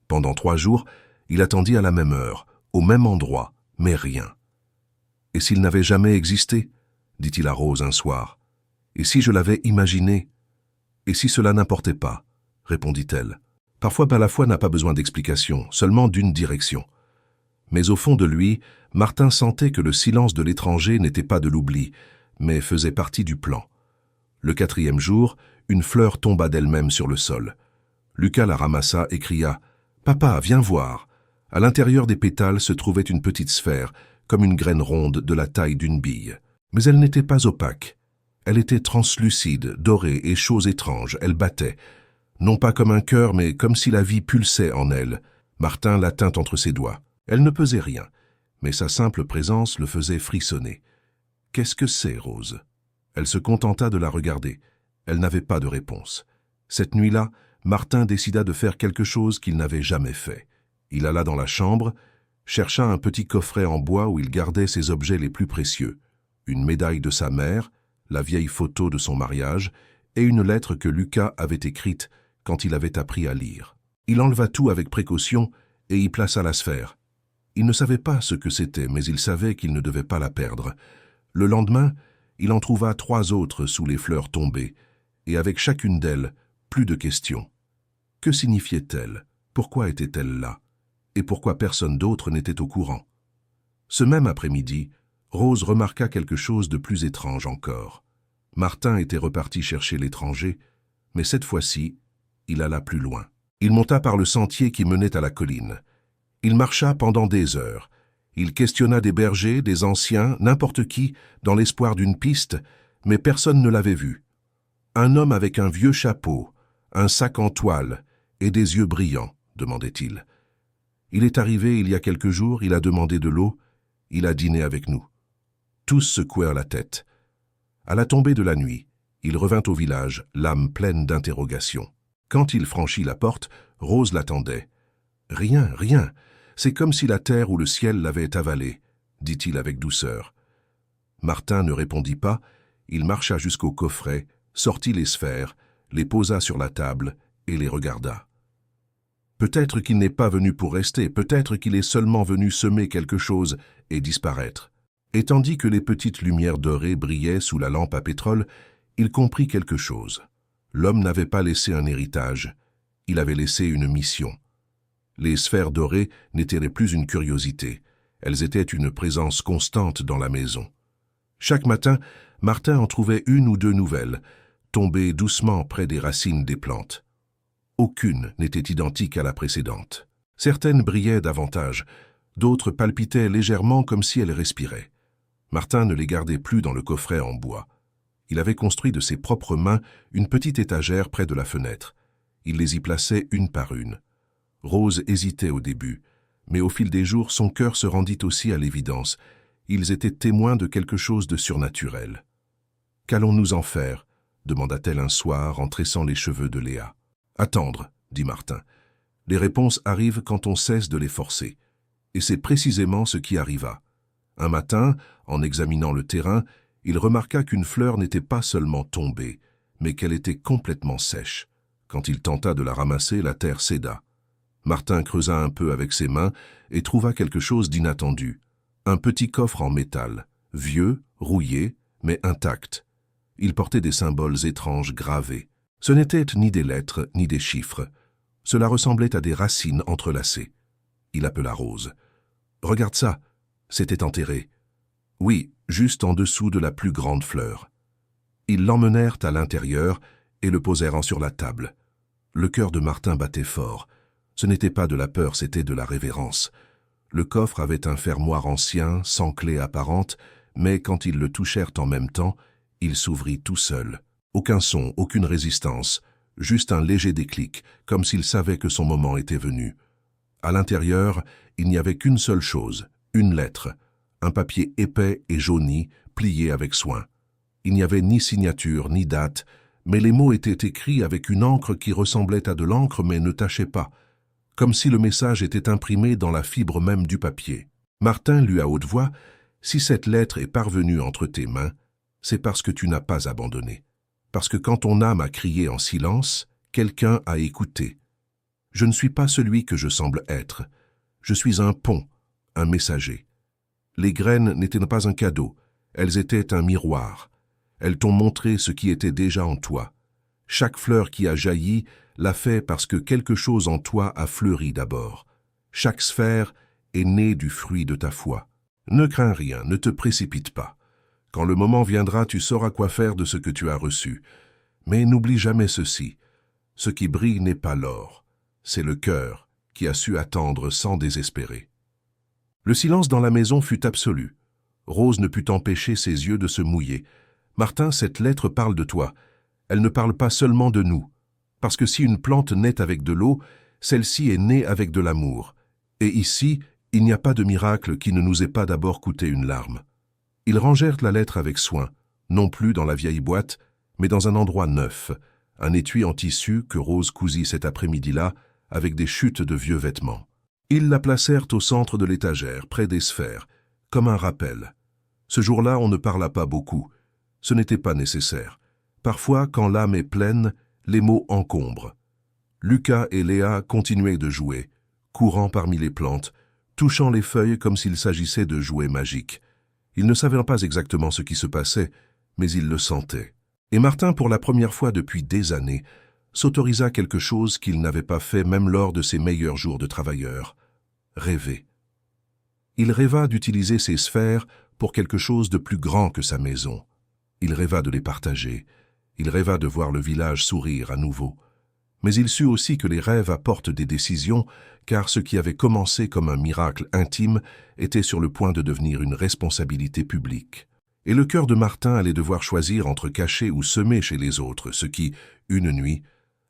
A: Pendant 3 jours, il attendit à la même heure, au même endroit, mais rien. « Et s'il n'avait jamais existé ?» dit-il à Rose un soir. « Et si je l'avais imaginé ? Et si cela n'importait pas ?» répondit-elle. Parfois, la foi n'a pas besoin d'explication, seulement d'une direction. Mais au fond de lui, Martin sentait que le silence de l'étranger n'était pas de l'oubli, mais faisait partie du plan. Le 4e jour, une fleur tomba d'elle-même sur le sol. Lucas la ramassa et cria « Papa, viens voir !» À l'intérieur des pétales se trouvait une petite sphère, comme une graine ronde de la taille d'une bille. Mais elle n'était pas opaque. Elle était translucide, dorée et chose étrange, elle battait. Non pas comme un cœur, mais comme si la vie pulsait en elle. Martin la tint entre ses doigts. Elle ne pesait rien, mais sa simple présence le faisait frissonner. « Qu'est-ce que c'est, Rose ?» Elle se contenta de la regarder. Elle n'avait pas de réponse. Cette nuit-là, Martin décida de faire quelque chose qu'il n'avait jamais fait. Il alla dans la chambre, chercha un petit coffret en bois où il gardait ses objets les plus précieux. Une médaille de sa mère, la vieille photo de son mariage et une lettre que Lucas avait écrite quand il avait appris à lire. Il enleva tout avec précaution et y plaça la sphère. Il ne savait pas ce que c'était, mais il savait qu'il ne devait pas la perdre. Le lendemain, il en trouva 3 autres sous les fleurs tombées, et avec chacune d'elles, plus de questions. Que signifiait-elle? Pourquoi était-elle là? Et pourquoi personne d'autre n'était au courant? Ce même après-midi, Rose remarqua quelque chose de plus étrange encore. Martin était reparti chercher l'étranger, mais cette fois-ci, il alla plus loin. Il monta par le sentier qui menait à la colline. Il marcha pendant des heures. Il questionna des bergers, des anciens, n'importe qui, dans l'espoir d'une piste, mais personne ne l'avait vu. Un homme avec un vieux chapeau, un sac en toile et des yeux brillants, demandait-il. Il est arrivé il y a quelques jours, il a demandé de l'eau, il a dîné avec nous. Tous secouèrent la tête. À la tombée de la nuit, il revint au village, l'âme pleine d'interrogations. Quand il franchit la porte, Rose l'attendait. « Rien, rien, c'est comme si la terre ou le ciel l'avaient avalé, » dit-il avec douceur. Martin ne répondit pas, il marcha jusqu'au coffret, sortit les sphères, les posa sur la table et les regarda. Peut-être qu'il n'est pas venu pour rester, peut-être qu'il est seulement venu semer quelque chose et disparaître. Et tandis que les petites lumières dorées brillaient sous la lampe à pétrole, il comprit quelque chose. L'homme n'avait pas laissé un héritage, il avait laissé une mission. Les sphères dorées n'étaient plus une curiosité, elles étaient une présence constante dans la maison. Chaque matin, Martin en trouvait une ou deux nouvelles, tombées doucement près des racines des plantes. Aucune n'était identique à la précédente. Certaines brillaient davantage, d'autres palpitaient légèrement comme si elles respiraient. Martin ne les gardait plus dans le coffret en bois. Il avait construit de ses propres mains une petite étagère près de la fenêtre. Il les y plaçait une par une. Rose hésitait au début, mais au fil des jours, son cœur se rendit aussi à l'évidence. Ils étaient témoins de quelque chose de surnaturel. « Qu'allons-nous en faire ?» demanda-t-elle un soir en tressant les cheveux de Léa. « Attendre, » dit Martin. « Les réponses arrivent quand on cesse de les forcer. » Et c'est précisément ce qui arriva. Un matin, en examinant le terrain, il remarqua qu'une fleur n'était pas seulement tombée, mais qu'elle était complètement sèche. Quand il tenta de la ramasser, la terre céda. Martin creusa un peu avec ses mains et trouva quelque chose d'inattendu. Un petit coffre en métal, vieux, rouillé, mais intact. Il portait des symboles étranges gravés. Ce n'étaient ni des lettres, ni des chiffres. Cela ressemblait à des racines entrelacées. Il appela Rose. « Regarde ça, c'était enterré. » « Oui, juste en dessous de la plus grande fleur. » Ils l'emmenèrent à l'intérieur et le posèrent sur la table. Le cœur de Martin battait fort. Ce n'était pas de la peur, c'était de la révérence. Le coffre avait un fermoir ancien, sans clé apparente, mais quand ils le touchèrent en même temps, il s'ouvrit tout seul. Aucun son, aucune résistance, juste un léger déclic, comme s'il savait que son moment était venu. À l'intérieur, il n'y avait qu'une seule chose, une lettre, un papier épais et jauni, plié avec soin. Il n'y avait ni signature, ni date, mais les mots étaient écrits avec une encre qui ressemblait à de l'encre mais ne tachait pas, comme si le message était imprimé dans la fibre même du papier. Martin lut à haute voix, « Si cette lettre est parvenue entre tes mains, c'est parce que tu n'as pas abandonné. Parce que quand ton âme a crié en silence, quelqu'un a écouté. Je ne suis pas celui que je semble être. Je suis un pont, un messager. Les graines n'étaient pas un cadeau, elles étaient un miroir. Elles t'ont montré ce qui était déjà en toi. Chaque fleur qui a jailli l'a fait parce que quelque chose en toi a fleuri d'abord. Chaque sphère est née du fruit de ta foi. Ne crains rien, ne te précipite pas. Quand le moment viendra, tu sauras quoi faire de ce que tu as reçu. Mais n'oublie jamais ceci. Ce qui brille n'est pas l'or, c'est le cœur qui a su attendre sans désespérer. » Le silence dans la maison fut absolu. Rose ne put empêcher ses yeux de se mouiller. « Martin, cette lettre parle de toi. Elle ne parle pas seulement de nous. Parce que si une plante naît avec de l'eau, celle-ci est née avec de l'amour. Et ici, il n'y a pas de miracle qui ne nous ait pas d'abord coûté une larme. » Ils rangèrent la lettre avec soin, non plus dans la vieille boîte, mais dans un endroit neuf, un étui en tissu que Rose cousit cet après-midi-là avec des chutes de vieux vêtements. Ils la placèrent au centre de l'étagère, près des sphères, comme un rappel. Ce jour-là, on ne parla pas beaucoup. Ce n'était pas nécessaire. Parfois, quand l'âme est pleine, les mots encombrent. Lucas et Léa continuaient de jouer, courant parmi les plantes, touchant les feuilles comme s'il s'agissait de jouets magiques. Ils ne savaient pas exactement ce qui se passait, mais ils le sentaient. Et Martin, pour la première fois depuis des années, s'autorisa quelque chose qu'il n'avait pas fait même lors de ses meilleurs jours de travailleur. Rêver. Il rêva d'utiliser ses sphères pour quelque chose de plus grand que sa maison. Il rêva de les partager. Il rêva de voir le village sourire à nouveau. Mais il sut aussi que les rêves apportent des décisions, car ce qui avait commencé comme un miracle intime était sur le point de devenir une responsabilité publique. Et le cœur de Martin allait devoir choisir entre cacher ou semer chez les autres ce qui, une nuit,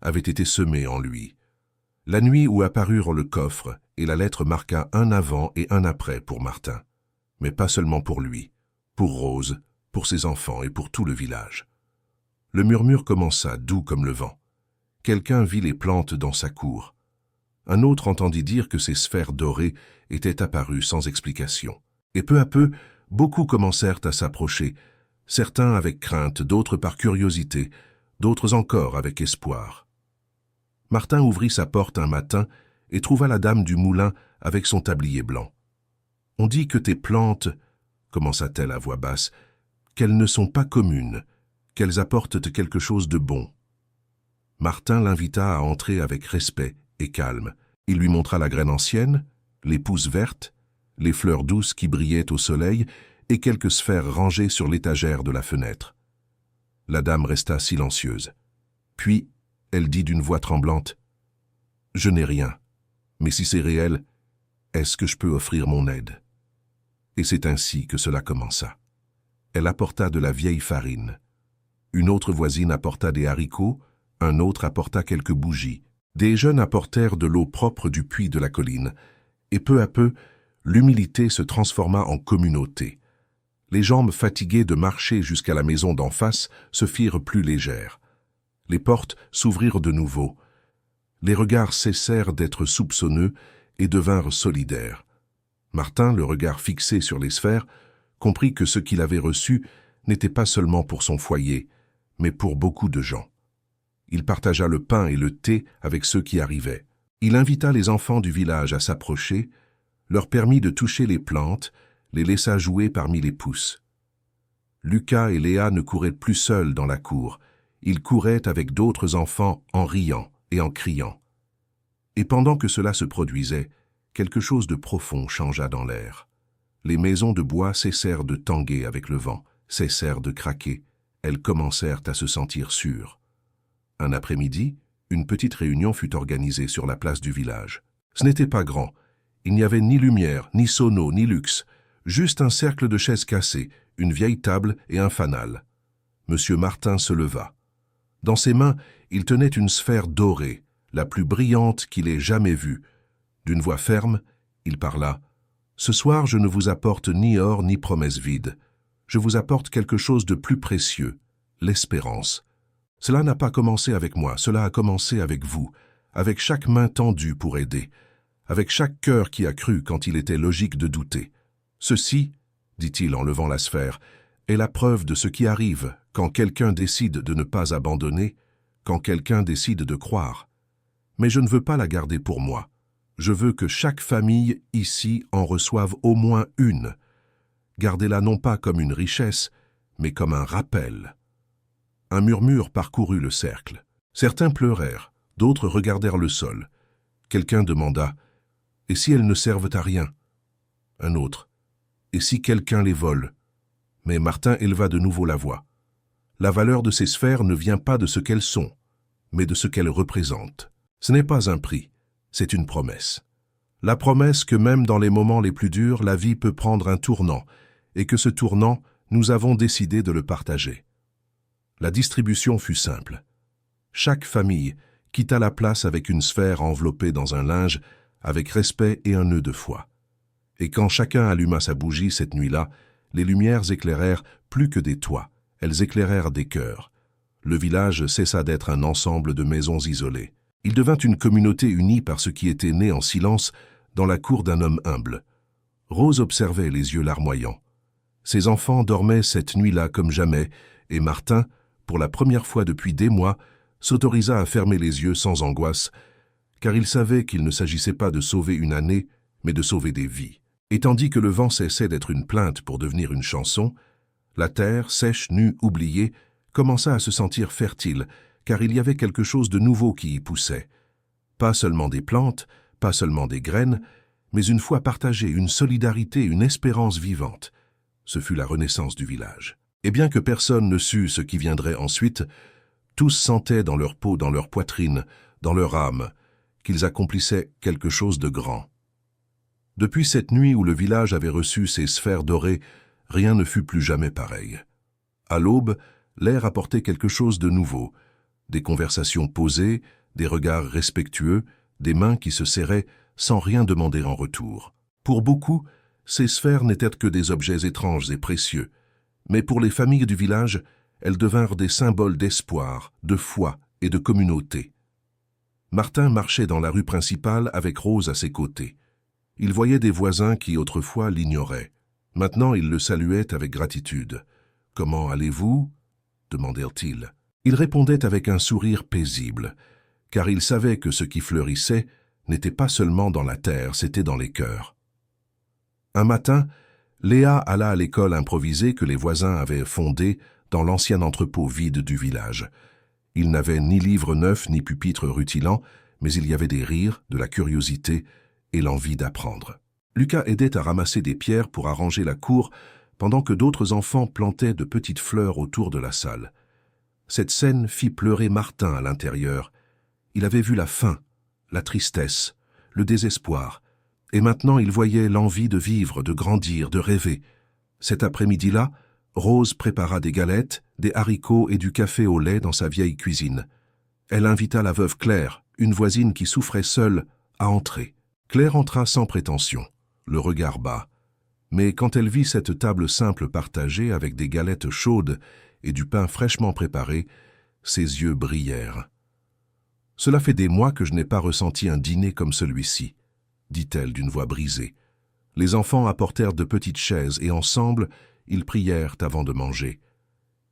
A: avait été semé en lui. La nuit où apparurent le coffre et la lettre marqua un avant et un après pour Martin. Mais pas seulement pour lui, pour Rose, pour ses enfants et pour tout le village. Le murmure commença, doux comme le vent. Quelqu'un vit les plantes dans sa cour. Un autre entendit dire que ces sphères dorées étaient apparues sans explication. Et peu à peu, beaucoup commencèrent à s'approcher, certains avec crainte, d'autres par curiosité, d'autres encore avec espoir. Martin ouvrit sa porte un matin et trouva la dame du moulin avec son tablier blanc. « On dit que tes plantes, commença-t-elle à voix basse, qu'elles ne sont pas communes, qu'elles apportent quelque chose de bon. » Martin l'invita à entrer avec respect et calme. Il lui montra la graine ancienne, les pousses vertes, les fleurs douces qui brillaient au soleil et quelques sphères rangées sur l'étagère de la fenêtre. La dame resta silencieuse. Puis, elle dit d'une voix tremblante, « Je n'ai rien, mais si c'est réel, est-ce que je peux offrir mon aide ?» Et c'est ainsi que cela commença. Elle apporta de la vieille farine. Une autre voisine apporta des haricots, un autre apporta quelques bougies. Des jeunes apportèrent de l'eau propre du puits de la colline, et peu à peu, l'humilité se transforma en communauté. Les jambes fatiguées de marcher jusqu'à la maison d'en face se firent plus légères. Les portes s'ouvrirent de nouveau. Les regards cessèrent d'être soupçonneux et devinrent solidaires. Martin, le regard fixé sur les sphères, comprit que ce qu'il avait reçu n'était pas seulement pour son foyer, mais pour beaucoup de gens. Il partagea le pain et le thé avec ceux qui arrivaient. Il invita les enfants du village à s'approcher, leur permit de toucher les plantes, les laissa jouer parmi les pousses. Lucas et Léa ne couraient plus seuls dans la cour. Ils couraient avec d'autres enfants en riant et en criant. Et pendant que cela se produisait, quelque chose de profond changea dans l'air. Les maisons de bois cessèrent de tanguer avec le vent, cessèrent de craquer. Elles commencèrent à se sentir sûres. Un après-midi, une petite réunion fut organisée sur la place du village. Ce n'était pas grand. Il n'y avait ni lumière, ni sono, ni luxe. Juste un cercle de chaises cassées, une vieille table et un fanal. Monsieur Martin se leva. Dans ses mains, il tenait une sphère dorée, la plus brillante qu'il ait jamais vue. D'une voix ferme, il parla. « Ce soir, je ne vous apporte ni or ni promesses vides. Je vous apporte quelque chose de plus précieux, l'espérance. Cela n'a pas commencé avec moi, cela a commencé avec vous, avec chaque main tendue pour aider, avec chaque cœur qui a cru quand il était logique de douter. Ceci, dit-il en levant la sphère, est la preuve de ce qui arrive quand quelqu'un décide de ne pas abandonner, quand quelqu'un décide de croire. Mais je ne veux pas la garder pour moi. Je veux que chaque famille ici en reçoive au moins une. Gardez-la non pas comme une richesse, mais comme un rappel. » Un murmure parcourut le cercle. Certains pleurèrent, d'autres regardèrent le sol. Quelqu'un demanda « Et si elles ne servent à rien ?» Un autre « Et si quelqu'un les vole ?» Mais Martin éleva de nouveau la voix. La valeur de ces sphères ne vient pas de ce qu'elles sont, mais de ce qu'elles représentent. Ce n'est pas un prix, c'est une promesse. La promesse que même dans les moments les plus durs, la vie peut prendre un tournant, et que ce tournant, nous avons décidé de le partager. La distribution fut simple. Chaque famille quitta la place avec une sphère enveloppée dans un linge, avec respect et un nœud de foi. Et quand chacun alluma sa bougie cette nuit-là, les lumières éclairèrent plus que des toits, elles éclairèrent des cœurs. Le village cessa d'être un ensemble de maisons isolées. Il devint une communauté unie par ce qui était né en silence dans la cour d'un homme humble. Rose observait les yeux larmoyants. Ses enfants dormaient cette nuit-là comme jamais, et Martin, pour la première fois depuis des mois, s'autorisa à fermer les yeux sans angoisse, car il savait qu'il ne s'agissait pas de sauver une année, mais de sauver des vies. Et tandis que le vent cessait d'être une plainte pour devenir une chanson, la terre, sèche, nue, oubliée, commença à se sentir fertile, car il y avait quelque chose de nouveau qui y poussait. Pas seulement des plantes, pas seulement des graines, mais une foi partagée, une solidarité, une espérance vivante. Ce fut la renaissance du village. Et bien que personne ne sût ce qui viendrait ensuite, tous sentaient dans leur peau, dans leur poitrine, dans leur âme, qu'ils accomplissaient quelque chose de grand. Depuis cette nuit où le village avait reçu ces sphères dorées, rien ne fut plus jamais pareil. À l'aube, l'air apportait quelque chose de nouveau, des conversations posées, des regards respectueux, des mains qui se serraient sans rien demander en retour. Pour beaucoup, ces sphères n'étaient que des objets étranges et précieux, mais pour les familles du village, elles devinrent des symboles d'espoir, de foi et de communauté. Martin marchait dans la rue principale avec Rose à ses côtés. Il voyait des voisins qui autrefois l'ignoraient. Maintenant, ils le saluaient avec gratitude. « Comment allez-vous » demandèrent-ils. Il répondait avec un sourire paisible, car il savait que ce qui fleurissait n'était pas seulement dans la terre, c'était dans les cœurs. Un matin, Léa alla à l'école improvisée que les voisins avaient fondée dans l'ancien entrepôt vide du village. Il n'avait ni livre neuf ni pupitre rutilant, mais il y avait des rires, de la curiosité et l'envie d'apprendre. Lucas aidait à ramasser des pierres pour arranger la cour, pendant que d'autres enfants plantaient de petites fleurs autour de la salle. Cette scène fit pleurer Martin à l'intérieur. Il avait vu la faim, la tristesse, le désespoir, et maintenant il voyait l'envie de vivre, de grandir, de rêver. Cet après-midi-là, Rose prépara des galettes, des haricots et du café au lait dans sa vieille cuisine. Elle invita la veuve Claire, une voisine qui souffrait seule, à entrer. Claire entra sans prétention, le regard bas. Mais quand elle vit cette table simple partagée avec des galettes chaudes et du pain fraîchement préparé, ses yeux brillèrent. « Cela fait des mois que je n'ai pas ressenti un dîner comme celui-ci, » dit-elle d'une voix brisée. Les enfants apportèrent de petites chaises et ensemble, ils prièrent avant de manger.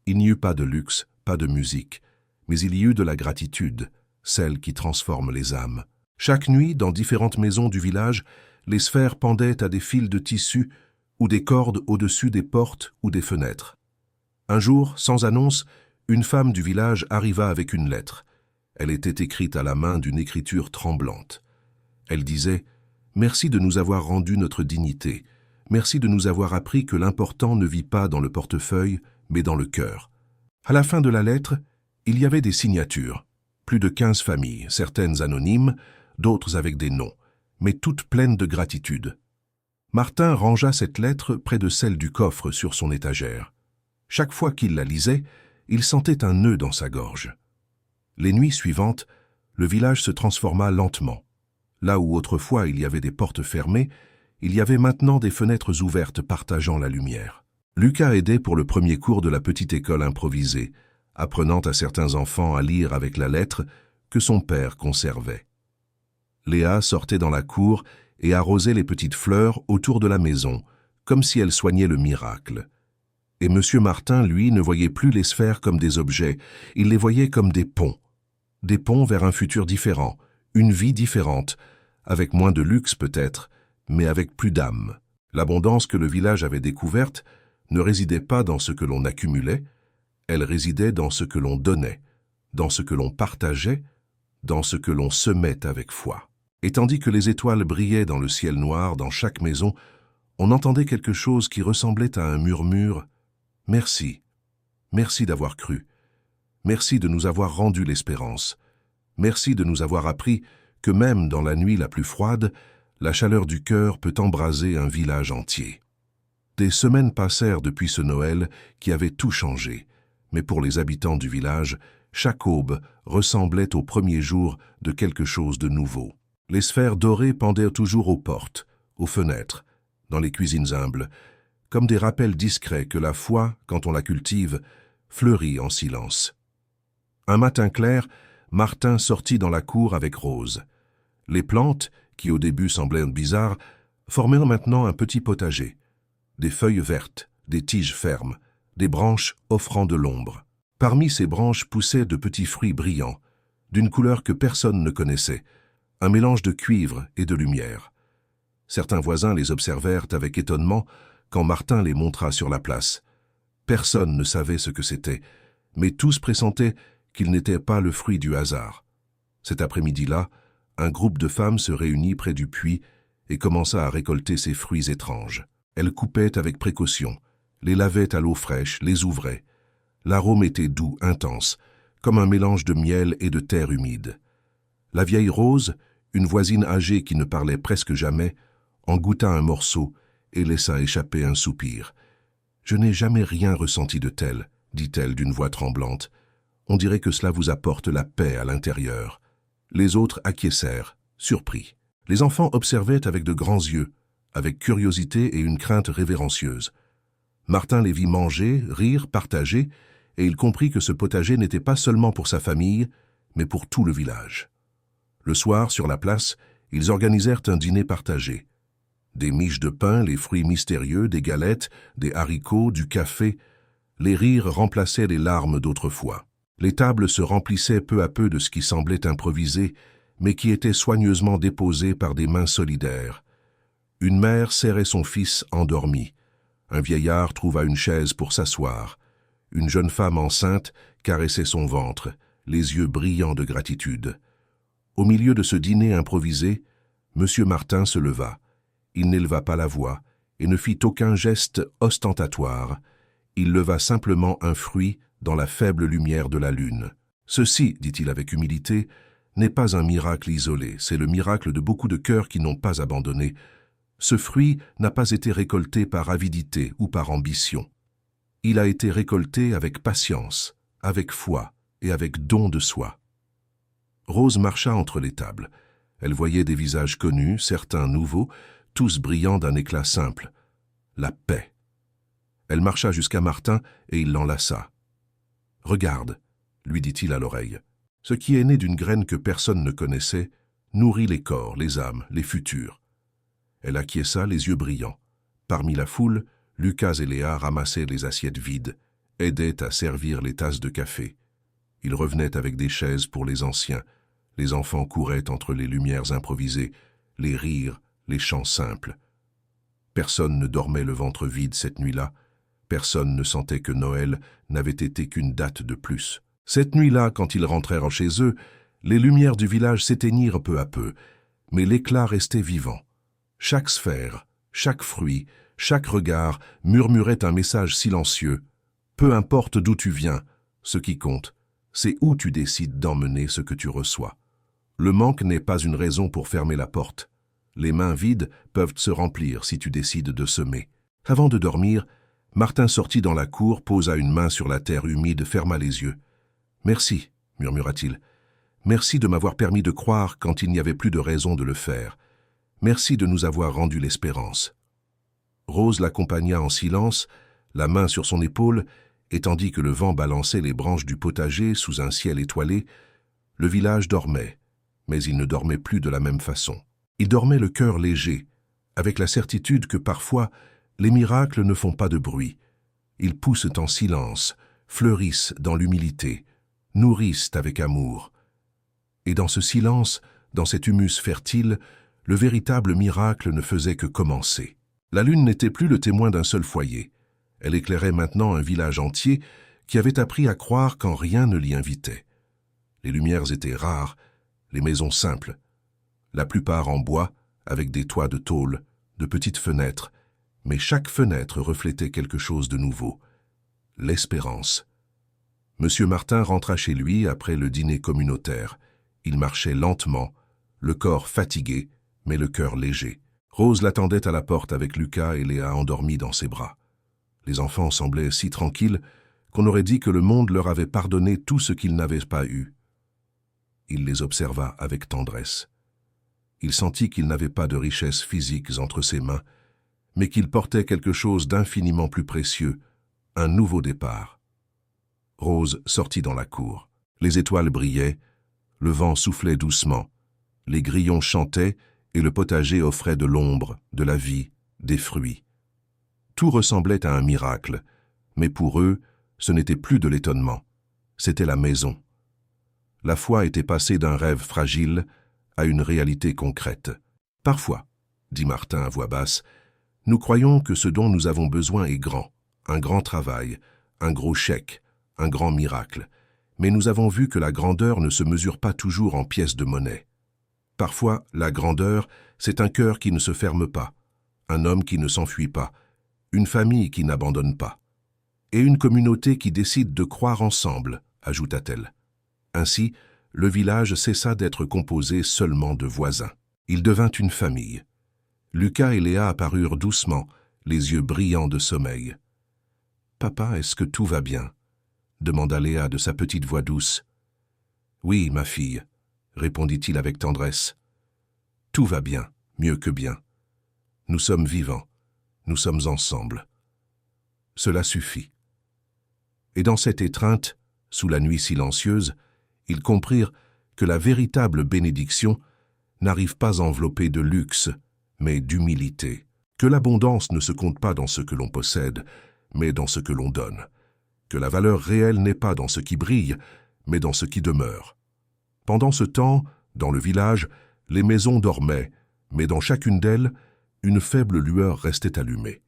A: Il n'y eut pas de luxe, pas de musique, mais il y eut de la gratitude, celle qui transforme les âmes. Chaque nuit, dans différentes maisons du village, les sphères pendaient à des fils de tissu ou des cordes au-dessus des portes ou des fenêtres. Un jour, sans annonce, une femme du village arriva avec une lettre. Elle était écrite à la main d'une écriture tremblante. Elle disait « Merci de nous avoir rendu notre dignité. Merci de nous avoir appris que l'important ne vit pas dans le portefeuille, mais dans le cœur. » À la fin de la lettre, il y avait des signatures. Plus de 15 familles, certaines anonymes, d'autres avec des noms, mais toutes pleines de gratitude. Martin rangea cette lettre près de celle du coffre sur son étagère. Chaque fois qu'il la lisait, il sentait un nœud dans sa gorge. Les nuits suivantes, le village se transforma lentement. Là où autrefois il y avait des portes fermées, il y avait maintenant des fenêtres ouvertes partageant la lumière. Lucas aidait pour le premier cours de la petite école improvisée, apprenant à certains enfants à lire avec la lettre que son père conservait. Léa sortait dans la cour et arrosait les petites fleurs autour de la maison, comme si elle soignait le miracle. Et M. Martin, lui, ne voyait plus les sphères comme des objets, il les voyait comme des ponts vers un futur différent, une vie différente, avec moins de luxe peut-être, mais avec plus d'âme. L'abondance que le village avait découverte ne résidait pas dans ce que l'on accumulait, elle résidait dans ce que l'on donnait, dans ce que l'on partageait, dans ce que l'on semait avec foi. Et tandis que les étoiles brillaient dans le ciel noir dans chaque maison, on entendait quelque chose qui ressemblait à un murmure « Merci, merci d'avoir cru, merci de nous avoir rendu l'espérance, merci de nous avoir appris que même dans la nuit la plus froide, la chaleur du cœur peut embraser un village entier. » Des semaines passèrent depuis ce Noël qui avait tout changé, mais pour les habitants du village, chaque aube ressemblait au premier jour de quelque chose de nouveau. Les sphères dorées pendaient toujours aux portes, aux fenêtres, dans les cuisines humbles, comme des rappels discrets que la foi, quand on la cultive, fleurit en silence. Un matin clair, Martin sortit dans la cour avec Rose. Les plantes, qui au début semblaient bizarres, formaient maintenant un petit potager. Des feuilles vertes, des tiges fermes, des branches offrant de l'ombre. Parmi ces branches poussaient de petits fruits brillants, d'une couleur que personne ne connaissait, un mélange de cuivre et de lumière. Certains voisins les observèrent avec étonnement quand Martin les montra sur la place. Personne ne savait ce que c'était, mais tous pressentaient qu'il n'était pas le fruit du hasard. Cet après-midi-là, un groupe de femmes se réunit près du puits et commença à récolter ces fruits étranges. Elles coupaient avec précaution, les lavaient à l'eau fraîche, les ouvraient. L'arôme était doux, intense, comme un mélange de miel et de terre humide. La vieille Rose, une voisine âgée qui ne parlait presque jamais, en goûta un morceau et laissa échapper un soupir. « Je n'ai jamais rien ressenti de tel, » dit-elle d'une voix tremblante. « On dirait que cela vous apporte la paix à l'intérieur. » Les autres acquiescèrent, surpris. Les enfants observaient avec de grands yeux, avec curiosité et une crainte révérencieuse. Martin les vit manger, rire, partager, et il comprit que ce potager n'était pas seulement pour sa famille, mais pour tout le village. Le soir, sur la place, ils organisèrent un dîner partagé. Des miches de pain, les fruits mystérieux, des galettes, des haricots, du café. Les rires remplaçaient les larmes d'autrefois. Les tables se remplissaient peu à peu de ce qui semblait improvisé, mais qui étaient soigneusement déposées par des mains solidaires. Une mère serrait son fils endormi. Un vieillard trouva une chaise pour s'asseoir. Une jeune femme enceinte caressait son ventre, les yeux brillants de gratitude. Au milieu de ce dîner improvisé, M. Martin se leva. Il n'éleva pas la voix et ne fit aucun geste ostentatoire. Il leva simplement un fruit dans la faible lumière de la lune. « Ceci, dit-il avec humilité, n'est pas un miracle isolé, c'est le miracle de beaucoup de cœurs qui n'ont pas abandonné. Ce fruit n'a pas été récolté par avidité ou par ambition. Il a été récolté avec patience, avec foi et avec don de soi. » Rose marcha entre les tables. Elle voyait des visages connus, certains nouveaux, tous brillants d'un éclat simple. La paix. Elle marcha jusqu'à Martin et il l'enlaça. « Regarde, » lui dit-il à l'oreille. « Ce qui est né d'une graine que personne ne connaissait nourrit les corps, les âmes, les futurs. » Elle acquiesça, les yeux brillants. Parmi la foule, Lucas et Léa ramassaient les assiettes vides, aidaient à servir les tasses de café. Ils revenaient avec des chaises pour les anciens. Les enfants couraient entre les lumières improvisées, les rires, les chants simples. Personne ne dormait le ventre vide cette nuit-là. Personne ne sentait que Noël n'avait été qu'une date de plus. Cette nuit-là, quand ils rentrèrent chez eux, les lumières du village s'éteignirent peu à peu, mais l'éclat restait vivant. Chaque sphère, chaque fruit, chaque regard murmurait un message silencieux. Peu importe d'où tu viens, ce qui compte, c'est où tu décides d'emmener ce que tu reçois. Le manque n'est pas une raison pour fermer la porte. Les mains vides peuvent se remplir si tu décides de semer. Avant de dormir, Martin sortit dans la cour, posa une main sur la terre humide, ferma les yeux. « Merci, » murmura-t-il. « Merci de m'avoir permis de croire quand il n'y avait plus de raison de le faire. Merci de nous avoir rendu l'espérance. » Rose l'accompagna en silence, la main sur son épaule, et tandis que le vent balançait les branches du potager sous un ciel étoilé, le village dormait, mais il ne dormait plus de la même façon. Il dormait le cœur léger, avec la certitude que parfois les miracles ne font pas de bruit. Ils poussent en silence, fleurissent dans l'humilité, nourrissent avec amour. Et dans ce silence, dans cet humus fertile, le véritable miracle ne faisait que commencer. La lune n'était plus le témoin d'un seul foyer. Elle éclairait maintenant un village entier qui avait appris à croire quand rien ne l'y invitait. Les lumières étaient rares, les maisons simples, la plupart en bois, avec des toits de tôle, de petites fenêtres, mais chaque fenêtre reflétait quelque chose de nouveau. L'espérance. Monsieur Martin rentra chez lui après le dîner communautaire. Il marchait lentement, le corps fatigué, mais le cœur léger. Rose l'attendait à la porte avec Lucas et Léa endormis dans ses bras. Les enfants semblaient si tranquilles qu'on aurait dit que le monde leur avait pardonné tout ce qu'ils n'avaient pas eu. Il les observa avec tendresse. Il sentit qu'il n'avait pas de richesses physiques entre ses mains, mais qu'il portait quelque chose d'infiniment plus précieux, un nouveau départ. Rose sortit dans la cour. Les étoiles brillaient, le vent soufflait doucement, les grillons chantaient et le potager offrait de l'ombre, de la vie, des fruits. Tout ressemblait à un miracle, mais pour eux, ce n'était plus de l'étonnement, c'était la maison. La foi était passée d'un rêve fragile à une réalité concrète. « Parfois, » dit Martin à voix basse, « nous croyons que ce dont nous avons besoin est grand, un grand travail, un gros chèque, un grand miracle. Mais nous avons vu que la grandeur ne se mesure pas toujours en pièces de monnaie. Parfois, la grandeur, c'est un cœur qui ne se ferme pas, un homme qui ne s'enfuit pas, une famille qui n'abandonne pas, et une communauté qui décide de croire ensemble, ajouta-t-elle. Ainsi, le village cessa d'être composé seulement de voisins. Il devint une famille. Lucas et Léa apparurent doucement, les yeux brillants de sommeil. « Papa, est-ce que tout va bien ?» demanda Léa de sa petite voix douce. « Oui, ma fille, » répondit-il avec tendresse. « Tout va bien, mieux que bien. Nous sommes vivants, nous sommes ensemble. Cela suffit. » Et dans cette étreinte, sous la nuit silencieuse, ils comprirent que la véritable bénédiction n'arrive pas enveloppée de luxe, mais d'humilité, que l'abondance ne se compte pas dans ce que l'on possède, mais dans ce que l'on donne, que la valeur réelle n'est pas dans ce qui brille, mais dans ce qui demeure. Pendant ce temps, Dans le village, les maisons dormaient, mais dans chacune d'elles, une faible lueur restait allumée.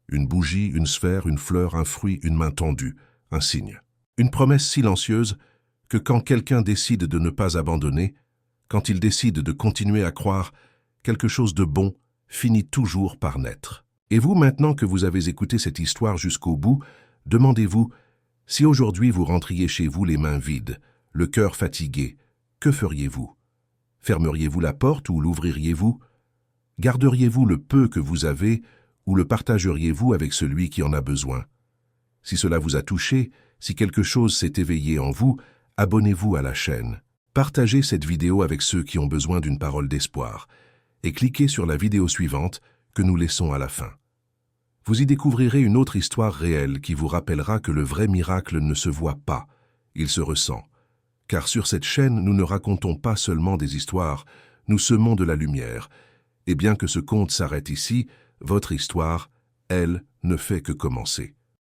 A: Une bougie, une sphère, une fleur, un fruit, une main tendue, un signe. Une promesse silencieuse que quand quelqu'un décide de ne pas abandonner, quand il décide de continuer à croire, quelque chose de bon finit toujours par naître. Et vous, maintenant que vous avez écouté cette histoire jusqu'au bout, demandez-vous, si aujourd'hui vous rentriez chez vous les mains vides, le cœur fatigué, que feriez-vous? Fermeriez-vous la porte ou l'ouvririez-vous? Garderiez-vous le peu que vous avez ou le partageriez-vous avec celui qui en a besoin? Si cela vous a touché, si quelque chose s'est éveillé en vous, abonnez-vous à la chaîne. Partagez cette vidéo avec ceux qui ont besoin d'une parole d'espoir et cliquez sur la vidéo suivante que nous laissons à la fin. Vous y découvrirez une autre histoire réelle qui vous rappellera que le vrai miracle ne se voit pas, il se ressent. Car sur cette chaîne, nous ne racontons pas seulement des histoires, nous semons de la lumière. Et bien que ce conte s'arrête ici, votre histoire, elle, ne fait que commencer.